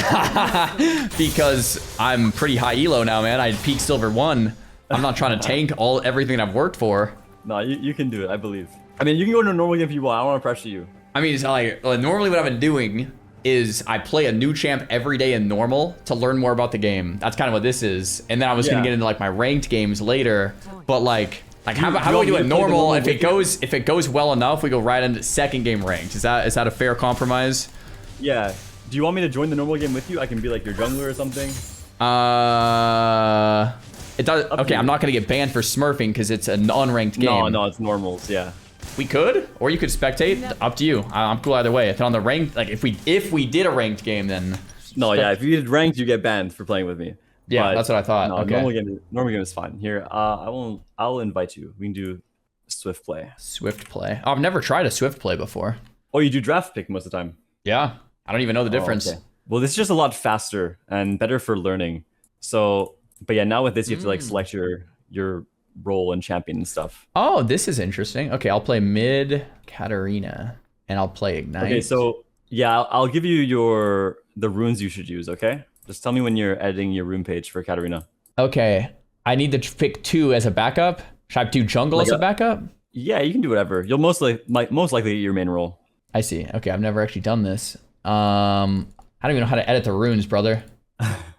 S1: I'm pretty high elo now, man. I peak silver 1. I'm not trying to tank everything I've worked for.
S2: No, you can do it, I believe. I mean, you can go into a normal game if you want. I don't want to pressure you.
S1: I mean, it's like normally what I've been doing is I play a new champ every day in normal to learn more about the game. That's kind of what this is. And then I was gonna get into like my ranked games later. But like how about we do it normal? If it goes well enough, we go right into second game ranked. Is that a fair compromise?
S2: Yeah. Do you want me to join the normal game with you? I can be like your jungler or something.
S1: It does. Okay, I'm not gonna get banned for smurfing because it's an unranked game.
S2: No, it's normals. Yeah.
S1: We could, or you could spectate. Up to you. I'm cool either way. If on the ranked, like if we did a ranked game, then.
S2: No, yeah. If you did ranked, you get banned for playing with me.
S1: Yeah, but that's what I thought.
S2: No,
S1: okay.
S2: Normal game is fine. Here, I'll invite you. We can do swift play.
S1: Swift play. Oh, I've never tried a swift play before.
S2: Oh, you do draft pick most of the time.
S1: Yeah, I don't even know the difference.
S2: Okay. Well, this is just a lot faster and better for learning. So, but yeah, now with this, you have to like select your role and champion and stuff.
S1: Oh, this is interesting. Okay, I'll play mid Katarina, and I'll play Ignite.
S2: Okay, so yeah, I'll give you the runes you should use. Okay, just tell me when you're editing your rune page for Katarina.
S1: Okay, I need to pick 2 as a backup. Should I do jungle as a backup?
S2: Yeah, you can do whatever. You'll most likely get your main role.
S1: I see. Okay, I've never actually done this. I don't even know how to edit the runes, brother.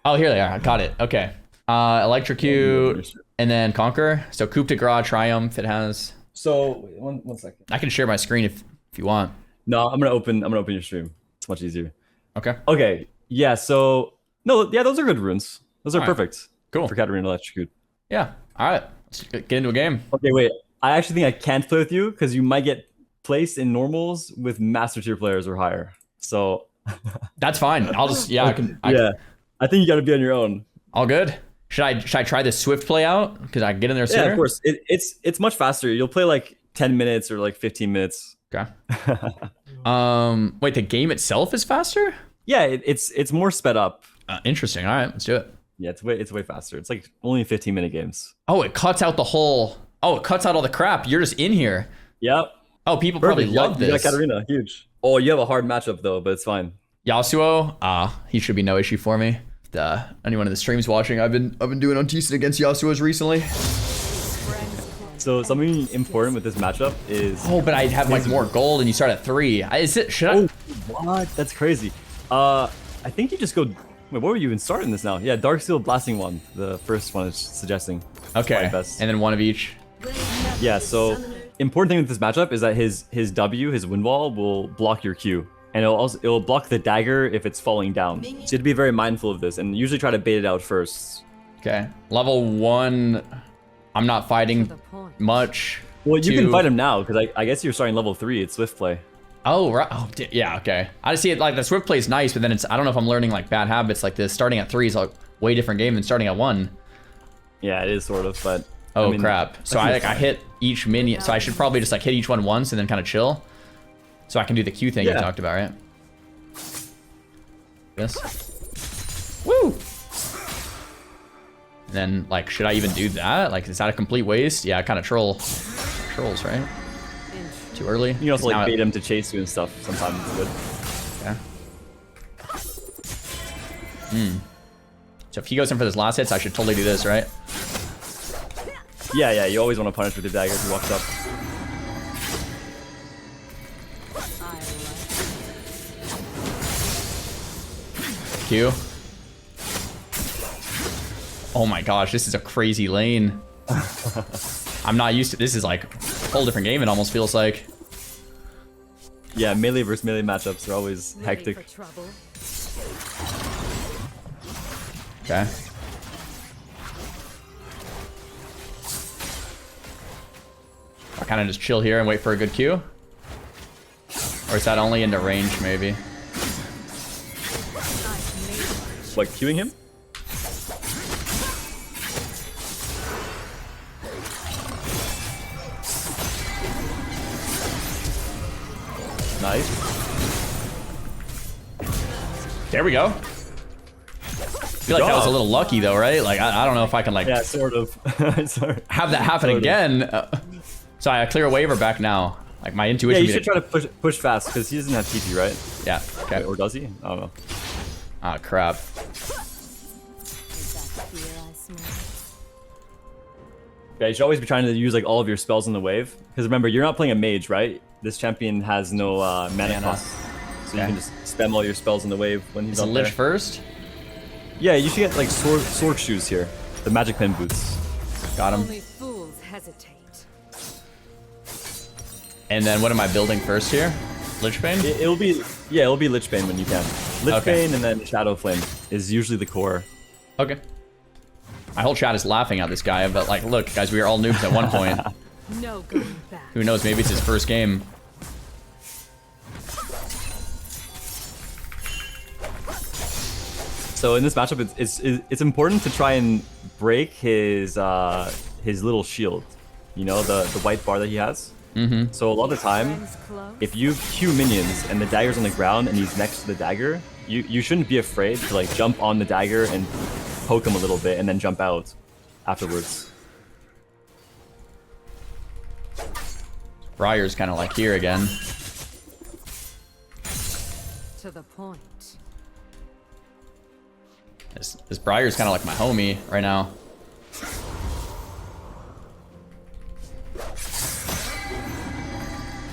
S1: Oh, here they are. I got it. Okay. Electrocute and then Conquer. So Coup de Grace, Triumph. It has.
S2: So wait, one second.
S1: I can share my screen if you want.
S2: No, I'm gonna open your stream. It's much easier.
S1: Okay.
S2: Okay. Yeah. So no. Yeah, those are good runes. Those are perfect.
S1: Cool.
S2: For Katarina Electrocute.
S1: Yeah. All right. Let's get into a game.
S2: Okay. Wait. I actually think I can't play with you because you might get placed in normals with master tier players or higher. So.
S1: That's fine. I'll just I think
S2: you got to be on your own.
S1: All good. Should I try this Swift play out? Because I can get in there sooner?
S2: Yeah, of course. It's much faster. You'll play like 10 minutes or like 15 minutes.
S1: Okay. Wait, the game itself is faster?
S2: Yeah, it's more sped up.
S1: Interesting. All right, let's do it.
S2: Yeah, it's way faster. It's like only 15-minute games.
S1: Oh, it cuts out the whole. Oh, it cuts out all the crap. You're just in here.
S2: Yep.
S1: Oh, people probably love this.
S2: You got Katarina, huge. Oh, you have a hard matchup though, but it's fine.
S1: Yasuo, he should be no issue for me. Anyone in the streams watching, I've been doing Untiesten against Yasuo's recently.
S2: So something important with this matchup is.
S1: Oh, but I have like more gold, and you start at 3. Should I?
S2: Oh, what? That's crazy. I think you just go. Wait, what were you even starting this now? Yeah, Darksteel Blasting one. The first one is suggesting.
S1: Okay. And then one of each.
S2: Yeah. So important thing with this matchup is that his W, his wind wall, will block your Q. And it'll block the dagger if it's falling down. So you have to be very mindful of this and usually try to bait it out first.
S1: Okay. Level 1, I'm not fighting much.
S2: Well, you can fight him now because I guess you're starting level 3. It's Swift play.
S1: Oh, right. Oh, yeah, okay. I just see it like the Swift play is nice, but then I don't know if I'm learning like bad habits like this. Starting at 3 is a way different game than starting at 1.
S2: Yeah, it is sort of, but...
S1: Oh, I mean, crap. So I hit each minion. So I should probably just like hit each one once and then kind of chill. So I can do the Q thing you talked about, right? This. Woo! And then, like, should I even do that? Like, is that a complete waste? Yeah, kind of trolls, right? Too early?
S2: You can also, like, bait him to chase you and stuff. Sometimes it's good.
S1: Yeah. So if he goes in for this last hits, I should totally do this, right?
S2: Yeah, you always want to punish with your dagger if he walks up.
S1: Q. Oh my gosh, this is a crazy lane. I'm not used to this. Is like a whole different game, it almost feels like.
S2: Yeah, melee versus melee matchups are always hectic.
S1: Okay. I kind of just chill here and wait for a good Q. Or is that only into range, maybe?
S2: What, queuing him? Nice.
S1: There we go. I feel like that was a little lucky though, right? Like, I don't know if I can like...
S2: Yeah, sort of.
S1: have that happen again. So I clear a waiver back now. Like my intuition...
S2: Yeah, you should try to push fast because he doesn't have TP, right?
S1: Yeah, okay.
S2: Wait, or does he? I don't know.
S1: Ah, crap.
S2: Yeah, you should always be trying to use like all of your spells in the wave. Because remember, you're not playing a mage, right? This champion has no mana cost. So you can just spam all your spells in the wave when he's on there.
S1: Lich first?
S2: Yeah, you should get like sword shoes here. The magic pen boots.
S1: Got him.
S3: Only fools hesitate.
S1: And then what am I building first here? Lichbane?
S2: It'll be Lichbane when you can. Lichbane and then Shadow Flame is usually the core.
S1: Okay. My whole chat is laughing at this guy, but like, look, guys, we are all noobs at one point.
S3: No going back.
S1: Who knows? Maybe it's his first game.
S2: So in this matchup, it's important to try and break his little shield. You know, the white bar that he has.
S1: Mm-hmm.
S2: So a lot of the time, if you Q minions and the dagger's on the ground and he's next to the dagger, you shouldn't be afraid to like jump on the dagger and poke him a little bit and then jump out afterwards.
S1: Briar's kind of like here again.
S3: To the point.
S1: This Briar's kind of like my homie right now.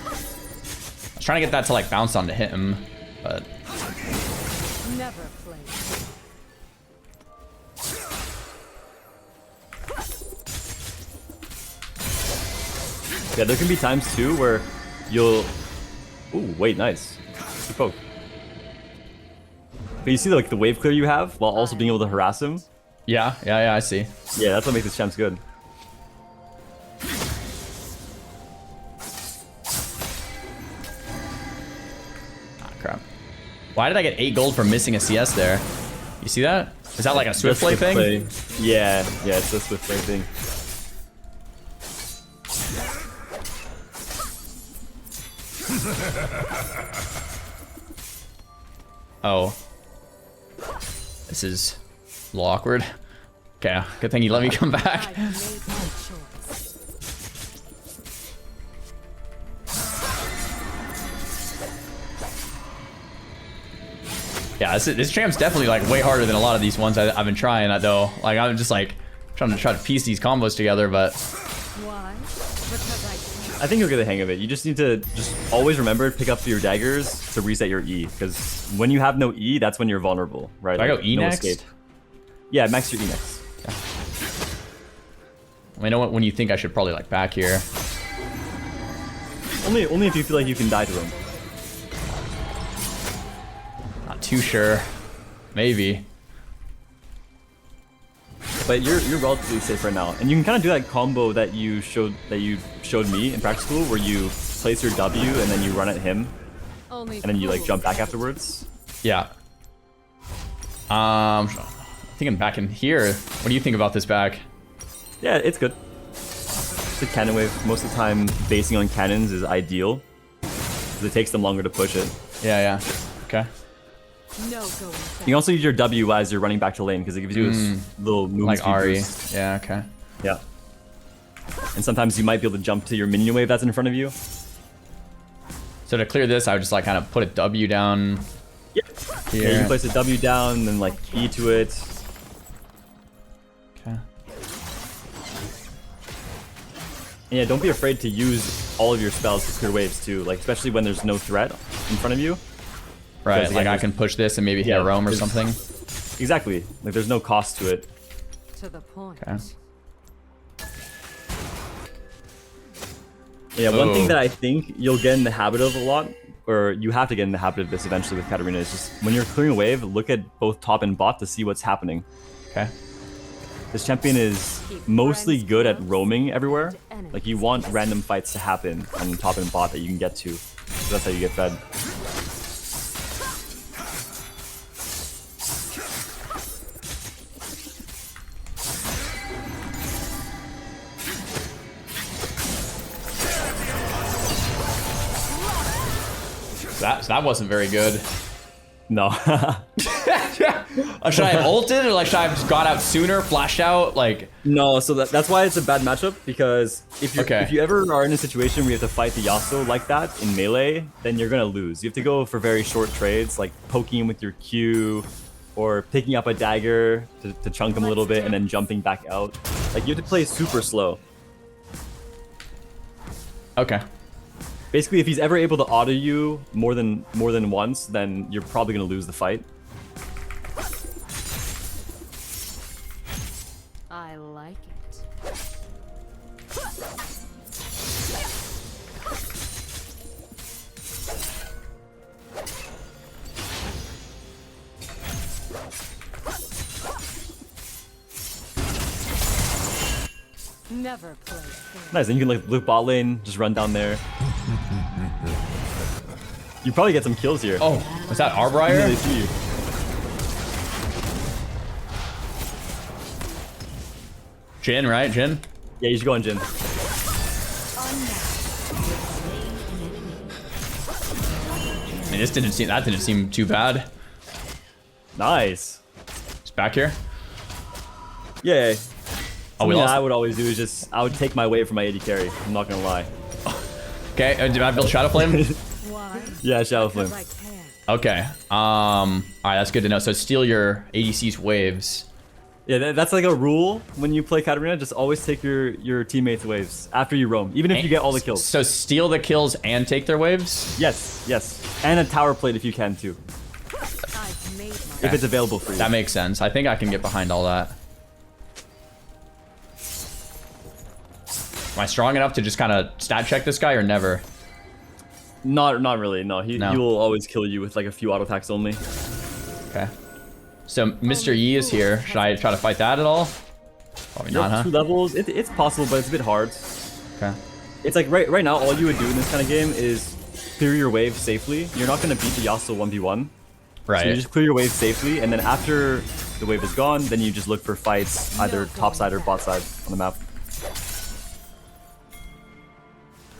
S1: I was trying to get that to like bounce onto him, but
S3: Never play.
S2: Yeah, there can be times too where you'll... Ooh, wait, nice. Good poke. But you see like the wave clear you have while also being able to harass him?
S1: yeah, I see.
S2: Yeah, that's what makes this champs good.
S1: Ah, crap. Why did I get 8 gold for missing a CS there? You see that? Is that like a swift play thing?
S2: Yeah, it's a swift play thing.
S1: Oh. This is a little awkward. Okay, good thing you let me come back.
S3: I made my choice.
S1: Yeah, this champ's definitely like way harder than a lot of these ones I've been trying at though. Like I'm just like trying to piece these combos together, but
S3: Why? Because
S2: I think you'll get the hang of it. You just need to just always remember to pick up your daggers to reset your E, because when you have no E, that's when you're vulnerable, right?
S1: do I go E
S2: no
S1: next?
S2: escape. Yeah, max your E next.
S1: I know when you think I should probably like back here.
S2: Only if you feel like you can die to him.
S1: Not too sure. Maybe.
S2: But you're relatively safe right now, and you can kind of do that combo that you showed me in practice school, where you place your W and then you run at him,
S3: only
S2: and then you like jump back afterwards.
S1: Yeah. Thinking back in here. What do you think about this back?
S2: Yeah, it's good. It's a cannon wave. Most of the time, basing on cannons is ideal, because it takes them longer to push it.
S1: Yeah. Okay.
S3: no going back.
S2: You can also use your W as you're running back to lane, because it gives you a little movement
S1: Like
S2: speed
S1: Ari.
S2: boost.
S1: Yeah, okay.
S2: Yeah. And sometimes you might be able to jump to your minion wave that's in front of you.
S1: So to clear this, I would just like kind of put a W down
S2: Yep.
S1: here.
S2: Yeah, you can place a W down, then like E to it.
S1: Okay.
S2: And yeah, don't be afraid to use all of your spells to clear waves too, like especially when there's no threat in front of you.
S1: Right,
S2: Because,
S1: like
S2: again,
S1: I can push this and maybe hit
S2: yeah,
S1: a roam or
S2: there's-
S1: something.
S2: Exactly. Like there's no cost to it.
S3: To the point.
S1: Okay.
S2: Yeah, one
S1: Oh.
S2: thing that I think you'll get in the habit of a lot, or you have to get in the habit of this eventually with Katarina, is just when you're clearing a wave, look at both top and bot to see what's happening.
S1: Okay.
S2: This champion is mostly good at roaming everywhere. Like you want random fights to happen on top and bot that you can get to. So that's how you get fed.
S1: That wasn't very good.
S2: No.
S1: Should I have ulted or like should I have just got out sooner, flashed out? Like
S2: No, so that's why it's a bad matchup, because if you
S1: Okay.
S2: if you ever are in a situation where you have to fight the Yasuo like that in melee, then you're gonna lose. You have to go for very short trades, like poking him with your Q, or picking up a dagger to chunk him a little bit and then jumping back out. Like you have to play super slow.
S1: okay.
S2: Basically, if he's ever able to auto you more than once, then you're probably gonna lose the fight.
S3: I like it. Never play fair.
S2: Nice, then you can like loop bot lane, just run down there. You probably get some kills here.
S1: Oh, was that our Briar?
S2: They see you.
S1: Jin, right? Jin?
S2: Yeah, you should go on Jin.
S1: I mean, that didn't seem too bad.
S2: Nice.
S1: It's back here.
S2: Yeah.
S1: Oh, we
S2: Something
S1: lost.
S2: I would always do is just I would take my way from my AD carry. I'm not gonna lie.
S1: Okay, did I build Shadow Flame?
S3: Why?
S2: Yeah, Shadow Flame.
S3: Because I can.
S1: Okay. All right, that's good to know. So steal your ADC's waves.
S2: Yeah, that's like a rule when you play Katarina. Just always take your teammates' waves after you roam, even if you get all the kills.
S1: So steal the kills and take their waves?
S2: Yes, yes. And a tower plate if you can too.
S3: I've made my
S2: If it's available for you.
S1: That makes sense. I think I can get behind all that. Am I strong enough to just kind of stat check this guy or never?
S2: Not really. No, he
S1: No.
S2: will always kill you with like a few auto attacks only.
S1: Okay. So Mr. Yi is here. Should I try to fight that at all? Probably not, huh?
S2: 2 levels. It's possible, but it's a bit hard.
S1: Okay.
S2: It's like right now, all you would do in this kind of game is clear your wave safely. You're not gonna beat the Yasuo 1v1.
S1: Right.
S2: So you just clear your wave safely, and then after the wave is gone, then you just look for fights either top side or bot side on the map.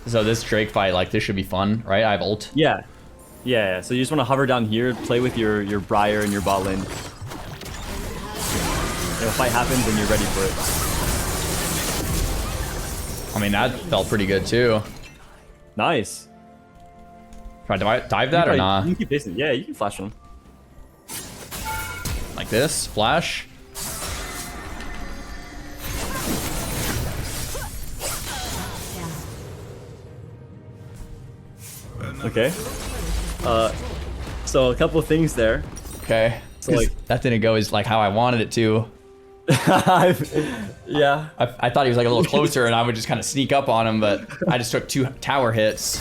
S1: So this Drake fight, like, this should be fun, right? I have ult.
S2: Yeah. Yeah, so you just want to hover down here, play with your Briar and your bot lane. If a fight happens, then you're ready for it.
S1: I mean, that felt pretty good, too.
S2: Nice.
S1: Try to dive that or
S2: You
S1: not?
S2: can keep pacing. Yeah, you can flash them.
S1: Like this? Flash?
S2: Okay. So a couple of things there.
S1: Okay.
S2: So, like-
S1: that didn't go as, like, how I wanted it to.
S2: Yeah.
S1: I thought he was, like, a little closer, and I would just kind of sneak up on him, but I just took 2 tower hits.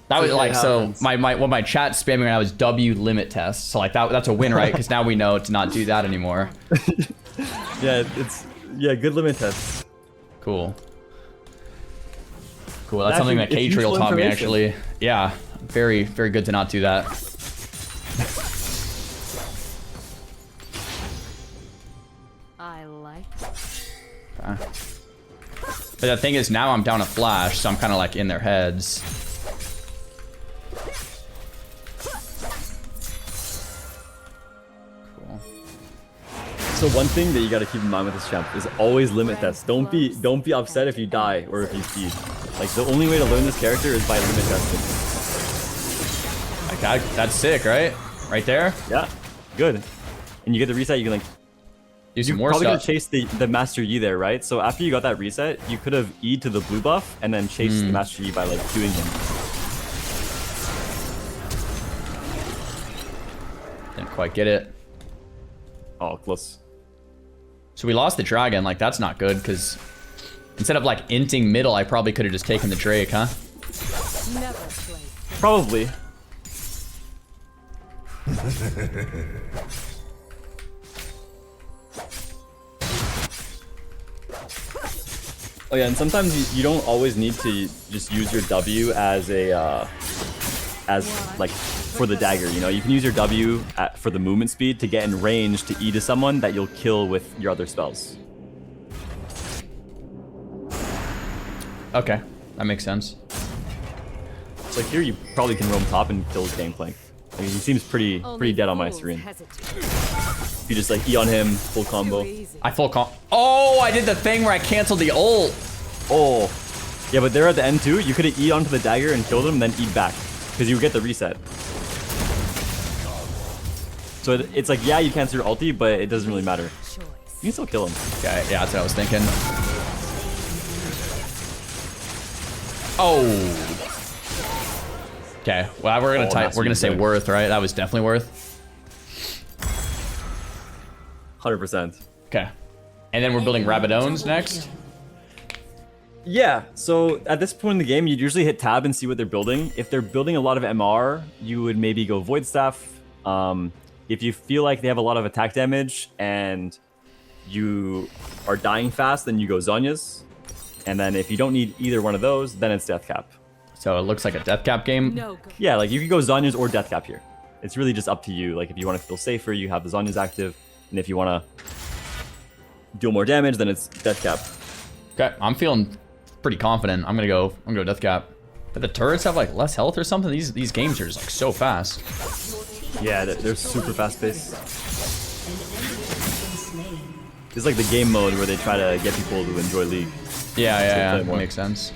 S1: That was like, so my chat spamming right now is W limit test. So like that's a win, right? Because now we know to not do that anymore.
S2: Yeah, good limit test.
S1: Cool. Cool. That's
S2: Actually,
S1: something that
S2: it's
S1: K-Trail
S2: useful
S1: taught me,
S2: information.
S1: actually. Yeah. Very, very good to not do that.
S3: I like it.
S1: Okay. But the thing is, now I'm down a flash, so I'm kind of like in their heads. Cool.
S2: So one thing that you got to keep in mind with this champ is always limit test. Don't be upset if you die or if you feed. Like the only way to learn this character is by limit testing.
S1: Like that's sick, right? Right there.
S2: Yeah, good. And you get the reset. You can like
S1: Do some
S2: you're
S1: more
S2: probably
S1: stuff.
S2: gonna chase the Master Yi there, right? So after you got that reset, you could have E'd to the blue buff and then chased the Master Yi by like doing him.
S1: Didn't quite get it.
S2: Oh, close.
S1: So we lost the dragon. Like that's not good because instead of like inting middle, I probably could have just taken the Drake, huh?
S3: Never play.
S2: Probably. Oh yeah, and sometimes you don't always need to just use your W as a like for the dagger. You know, you can use your W for the movement speed to get in range to E to someone that you'll kill with your other spells.
S1: Okay, that makes sense.
S2: So like here, you probably can roam top and kill Gangplank. Like, he seems pretty dead on my screen. You just like E on him, full combo.
S1: I full comp. Oh, I did the thing where I canceled the ult.
S2: Oh, yeah, but they're at the end too. You could have E onto the dagger and killed him, then E back, because you would get the reset. So it's like, yeah, you cancel your ulti, but it doesn't really matter. You can still kill him.
S1: Okay, yeah, that's what I was thinking. Oh. Okay, well, we're gonna
S2: that's
S1: we're gonna say
S2: good.
S1: worth, right? That was definitely worth.
S2: 100%.
S1: Okay, and then we're building Rabidones next.
S2: Yeah, so at this point in the game, you'd usually hit tab and see what they're building. If they're building a lot of MR, you would maybe go Void Staff. If you feel like they have a lot of attack damage and you are dying fast, then you go Zhonya's. And then if you don't need either one of those, then it's Death Cap.
S1: So it looks like a death cap game.
S3: No go.
S2: Yeah, like you could go Zhonya's or Death Cap here. It's really just up to you. Like if you want to feel safer, you have the Zhonya's active. And if you want to deal more damage, then it's Death Cap.
S1: Okay, I'm feeling pretty confident. I'm gonna go death cap. But the turrets have like less health or something. These games are just like so fast.
S2: Yeah, they're super fast paced. It's like the game mode where they try to get people to enjoy League.
S1: Yeah, makes sense.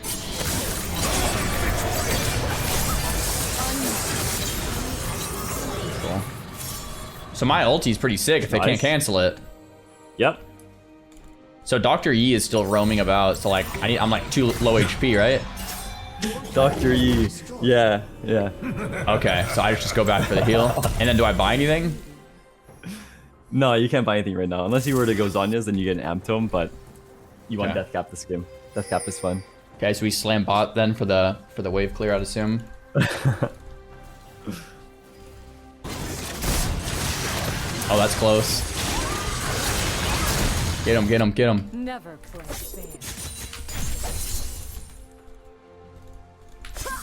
S1: Cool. So my ulti's pretty sick if they can't cancel it.
S2: Yep.
S1: So Dr. E is still roaming about, so like I'm like too low HP, right?
S2: Dr. E. Yeah.
S1: Okay, so I just go back for the heal. And then do I buy anything?
S2: No, you can't buy anything right now. Unless you were to go Zonya's, then you get an Amp Tome, but you want Death Cap this game. Death Cap is fun.
S1: Okay, so we slam bot then for the wave clear, I'd assume. Oh, that's close. Get him, get him, get him.
S3: Never play fair.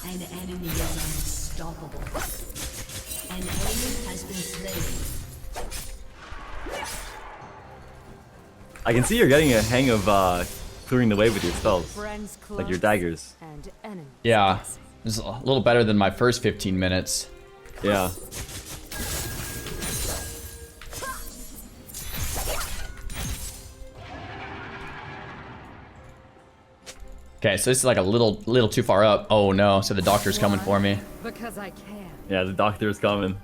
S4: An enemy is unstoppable. An enemy has been slain.
S2: I can see you're getting a hang of clearing the wave with your spells.
S3: Friends close
S2: Like your daggers.
S3: and enemies.
S1: Yeah, this is a little better than my first 15 minutes.
S2: Yeah.
S1: Okay, so this is like a little too far up. Oh no, so the doctor's coming for me.
S3: Because I can.
S2: Yeah, the doctor's coming.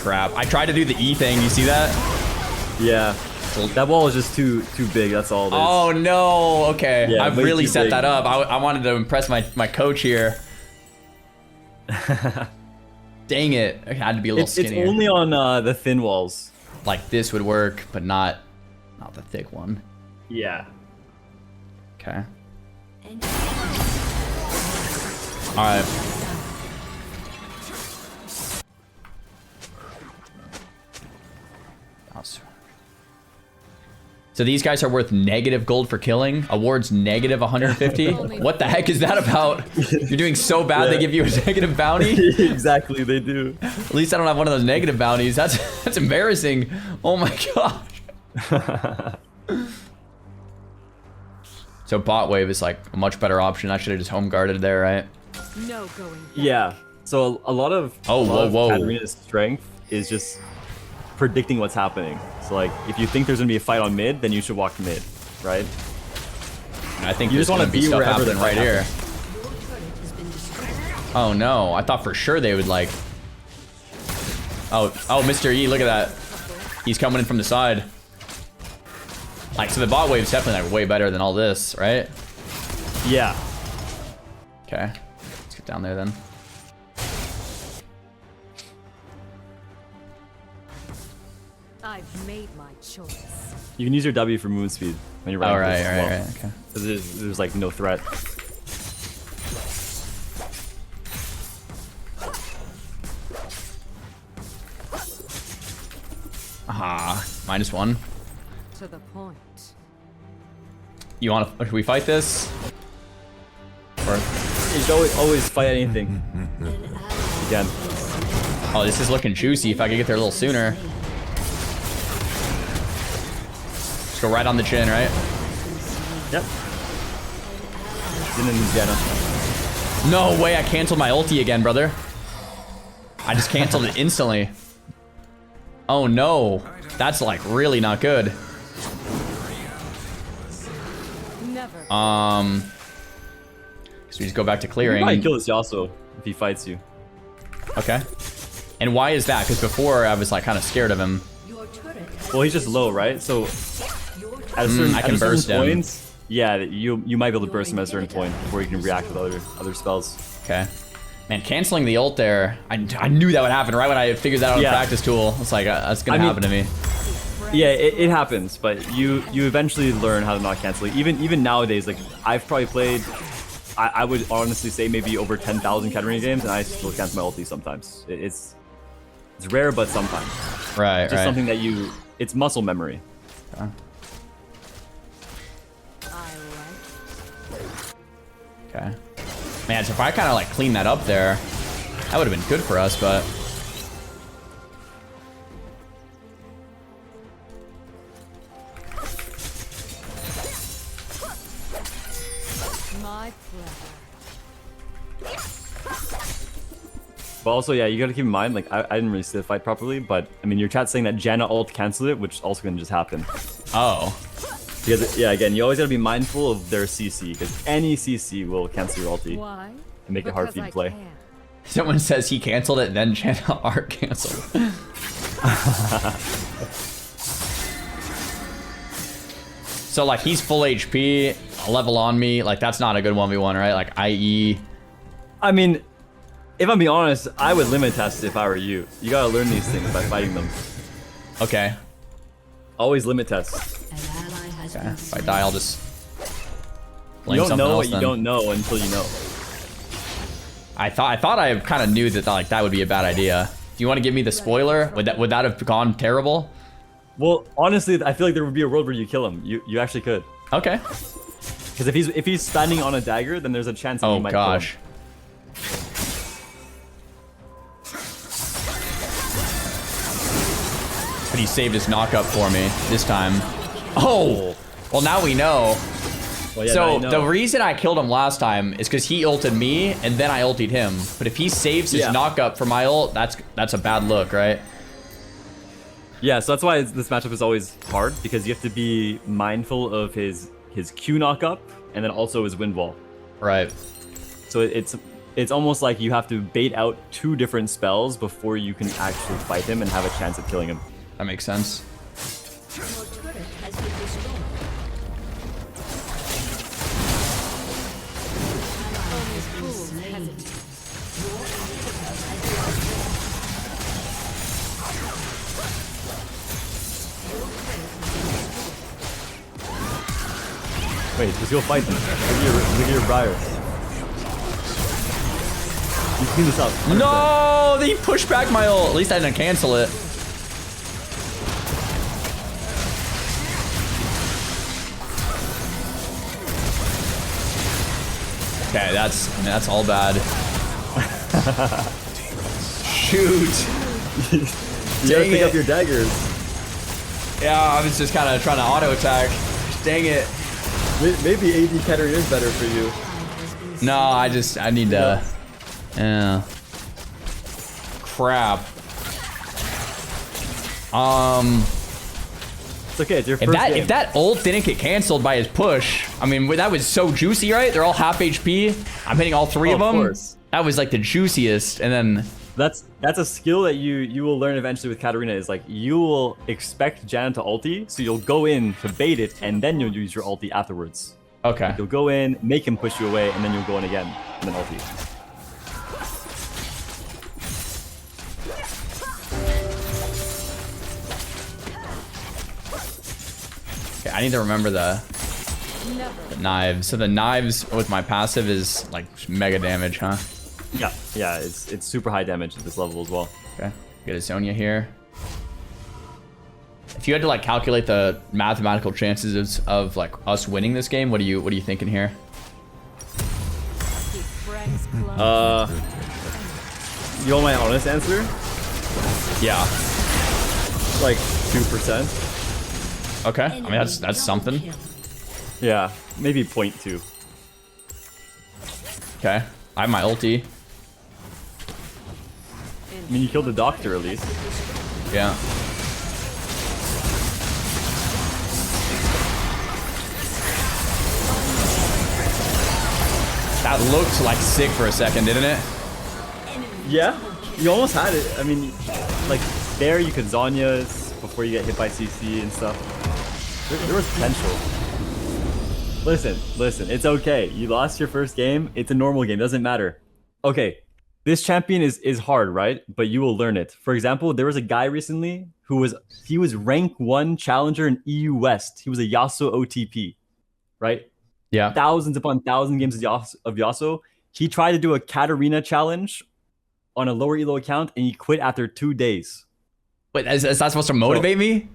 S1: Crap. I tried to do the E thing, you see that?
S2: Yeah. That wall is just too big, that's all it is.
S1: Oh no, okay.
S2: Yeah,
S1: I've
S2: way
S1: really
S2: too
S1: set
S2: big.
S1: that up. I wanted to impress my coach here. Dang it. I had to be a little
S2: It's
S1: skinnier.
S2: only on the thin walls.
S1: Like this would work, but not the thick one.
S2: Yeah.
S1: Okay. Alright. So these guys are worth negative gold for killing. Awards negative 150. What the heck is that about? You're doing so bad they give you a negative bounty?
S2: Exactly, they do.
S1: At least I don't have one of those negative bounties. That's embarrassing. Oh my gosh. So bot wave is like a much better option. I should have just home guarded there, right?
S3: No going back.
S2: Yeah. So a lot of Katarina's strength is just predicting what's happening. So like, if you think there's gonna be a fight on mid, then you should walk mid, right?
S1: And I think
S2: You just want to be
S1: stuff
S2: wherever
S1: happening right here. Oh no! I thought for sure they would like. Oh, Mr. E, look at that. He's coming in from the side. Like, so the bot wave's definitely like way better than all this, right?
S2: Yeah.
S1: Okay, let's get down there then.
S3: I've made my choice.
S2: You can use your W for movement speed when you're running.
S1: All right, okay.
S2: Because there's like no threat.
S1: Aha, -1.
S3: To the point.
S1: You want to? Should we fight this? Or
S2: You should always fight anything. Again.
S1: oh, this is looking juicy. If I could get there a little sooner. Just go right on the chin, right?
S2: Yep. Jin and Jenna.
S1: No way! I canceled my ulti again, brother. I just canceled it instantly. Oh no, that's like really not good.
S3: Never.
S1: So we just go back to
S2: You
S1: clearing.
S2: can probably kill this Yasuo if he fights you.
S1: Okay. And why is that? Because before I was like kind of scared of him.
S2: Well, he's just low, right? So at a certain,
S1: I can burst him.
S2: points, yeah, you might be able to burst him at a certain point before you can react with other spells.
S1: Okay. Man, canceling the ult there, I knew that would happen right when I figured that out in
S2: Yeah.
S1: practice tool. It's like, that's gonna happen to me.
S2: Yeah, it happens, but you eventually learn how to not cancel it. Even nowadays, like I've probably played, I would honestly say maybe over 10,000 Katarina games, and I still cancel my ulti sometimes. It's rare, but sometimes.
S1: Right,
S2: Just something that it's muscle memory.
S1: Okay.
S3: I like.
S1: Okay. Man, so if I kind of like clean that up there, that would have been good for us, but.
S3: My pleasure.
S2: But also, yeah, you gotta keep in mind, like, I didn't really see the fight properly, but, I mean, your chat's saying that Janna ult canceled it, which also gonna just happen.
S1: Oh.
S2: Because, yeah, again, you always gotta be mindful of their CC, because any CC will cancel your ulti
S3: Why?
S2: and make it hard for you to play.
S3: Can.
S1: Someone says he canceled it, then Janna art canceled. So, like, he's full HP, a level on me. Like, that's not a good 1v1, right? Like, IE.
S2: I mean, if I'm being honest, I would limit test if I were you. You gotta learn these things by fighting them.
S1: Okay.
S2: Always limit test.
S4: An ally has
S1: Okay.
S4: been
S1: If I
S4: slain.
S1: die, I'll just...
S2: You
S1: blame
S2: don't
S1: something
S2: know
S1: else
S2: what you
S1: then.
S2: don't know until you know.
S1: I thought I kind of knew that like that would be a bad idea. Do you want to give me the spoiler? Would that have gone terrible?
S2: Well, honestly, I feel like there would be a world where you kill him. You actually could.
S1: Okay.
S2: Because if he's standing on a dagger, then there's a chance that you
S1: Oh
S2: might
S1: gosh.
S2: kill him.
S1: But he saved his knockup for me this time. Oh! Well, now we know.
S2: Well, yeah, now
S1: So
S2: you know.
S1: the reason I killed him last time is because he ulted me and then I ulted him. But if he saves his
S2: Yeah.
S1: knockup for my ult, that's a bad look, right?
S2: Yeah, so that's why this matchup is always hard, because you have to be mindful of his Q knockup and then also his wind wall.
S1: Right.
S2: So it's almost like you have to bait out 2 different spells before you can actually fight him and have a chance of killing him.
S1: That makes sense.
S4: Your turret has been destroyed.
S3: Only fools hesitate.
S2: Wait, just go fight them. Look at your Briar. You clean this up. 100%.
S1: No! They pushed back my ult. At least I didn't cancel it. Okay, that's all bad. Shoot.
S2: You gotta
S1: Dang
S2: pick
S1: it.
S2: up your daggers.
S1: Yeah, I was just kind of trying to auto attack. Dang it.
S2: Maybe AD Katarina is better for you.
S1: No, I need to. Yeah. Crap.
S2: It's okay, it's your first game.
S1: If that ult didn't get canceled by his push, I mean, that was so juicy, right? They're all half HP. I'm hitting all 3 of them.
S2: Course.
S1: That was like the juiciest, and then
S2: That's a skill that you will learn eventually with Katarina, is like you will expect Janna to ulti, so you'll go in to bait it, and then you'll use your ulti afterwards.
S1: okay.
S2: You'll go in, make him push you away, and then you'll go in again, and then ulti.
S1: Okay, I need to remember the
S3: Never.
S1: knives. So the knives with my passive is like mega damage, huh?
S2: Yeah, it's super high damage at this level as well.
S1: Okay. Get a Sonya here. If you had to like calculate the mathematical chances of like us winning this game, what are you thinking here?
S3: Keep friends close.
S2: You want my honest answer?
S1: Yeah.
S2: Like 2%.
S1: Okay. I mean that's something.
S2: Yeah, maybe 0.2.
S1: Okay. I have my ulti.
S2: I mean, you killed the doctor at least.
S1: Yeah. That looked like sick for a second, didn't it?
S2: Yeah, you almost had it. I mean, like there you could Zanya's before you get hit by CC and stuff. There was potential. Listen, it's okay. You lost your first game. It's a normal game. Doesn't matter. Okay, this champion is hard, right? But you will learn it. For example, there was a guy recently who was rank 1 challenger in EU West. He was a Yasuo OTP, right?
S1: Yeah.
S2: Thousands upon thousands games of Yasuo. He tried to do a Katarina challenge on a lower elo account, and he quit after 2 days.
S1: Wait, is that supposed to motivate me?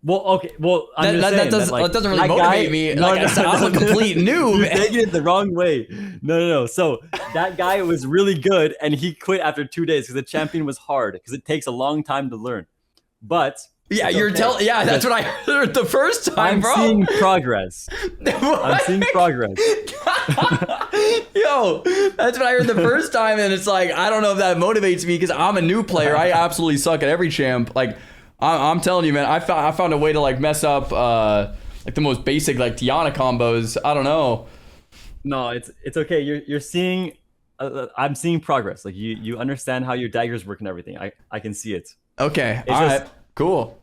S2: Well, okay. Well, I'm just saying
S1: That doesn't really motivate me. I'm a complete noob.
S2: You're taking it the wrong way. No. So that guy was really good, and he quit after 2 days because the champion was hard. Because it takes a long time to learn. But
S1: Yeah,
S2: it's
S1: you're
S2: okay.
S1: telling. Yeah, that's what I heard the first time,
S2: I'm
S1: bro.
S2: seeing progress. I'm seeing progress.
S1: Yo, that's what I heard the first time, and it's like, I don't know if that motivates me because I'm a new player. I absolutely suck at every champ. Like, I'm telling you, man, I found a way to like mess up like the most basic like Tiana combos. I don't know.
S2: No, it's okay. You're seeing. I'm seeing progress. Like you understand how your daggers work and everything. I can see it.
S1: Okay,
S2: It's
S1: all
S2: just,
S1: right, cool.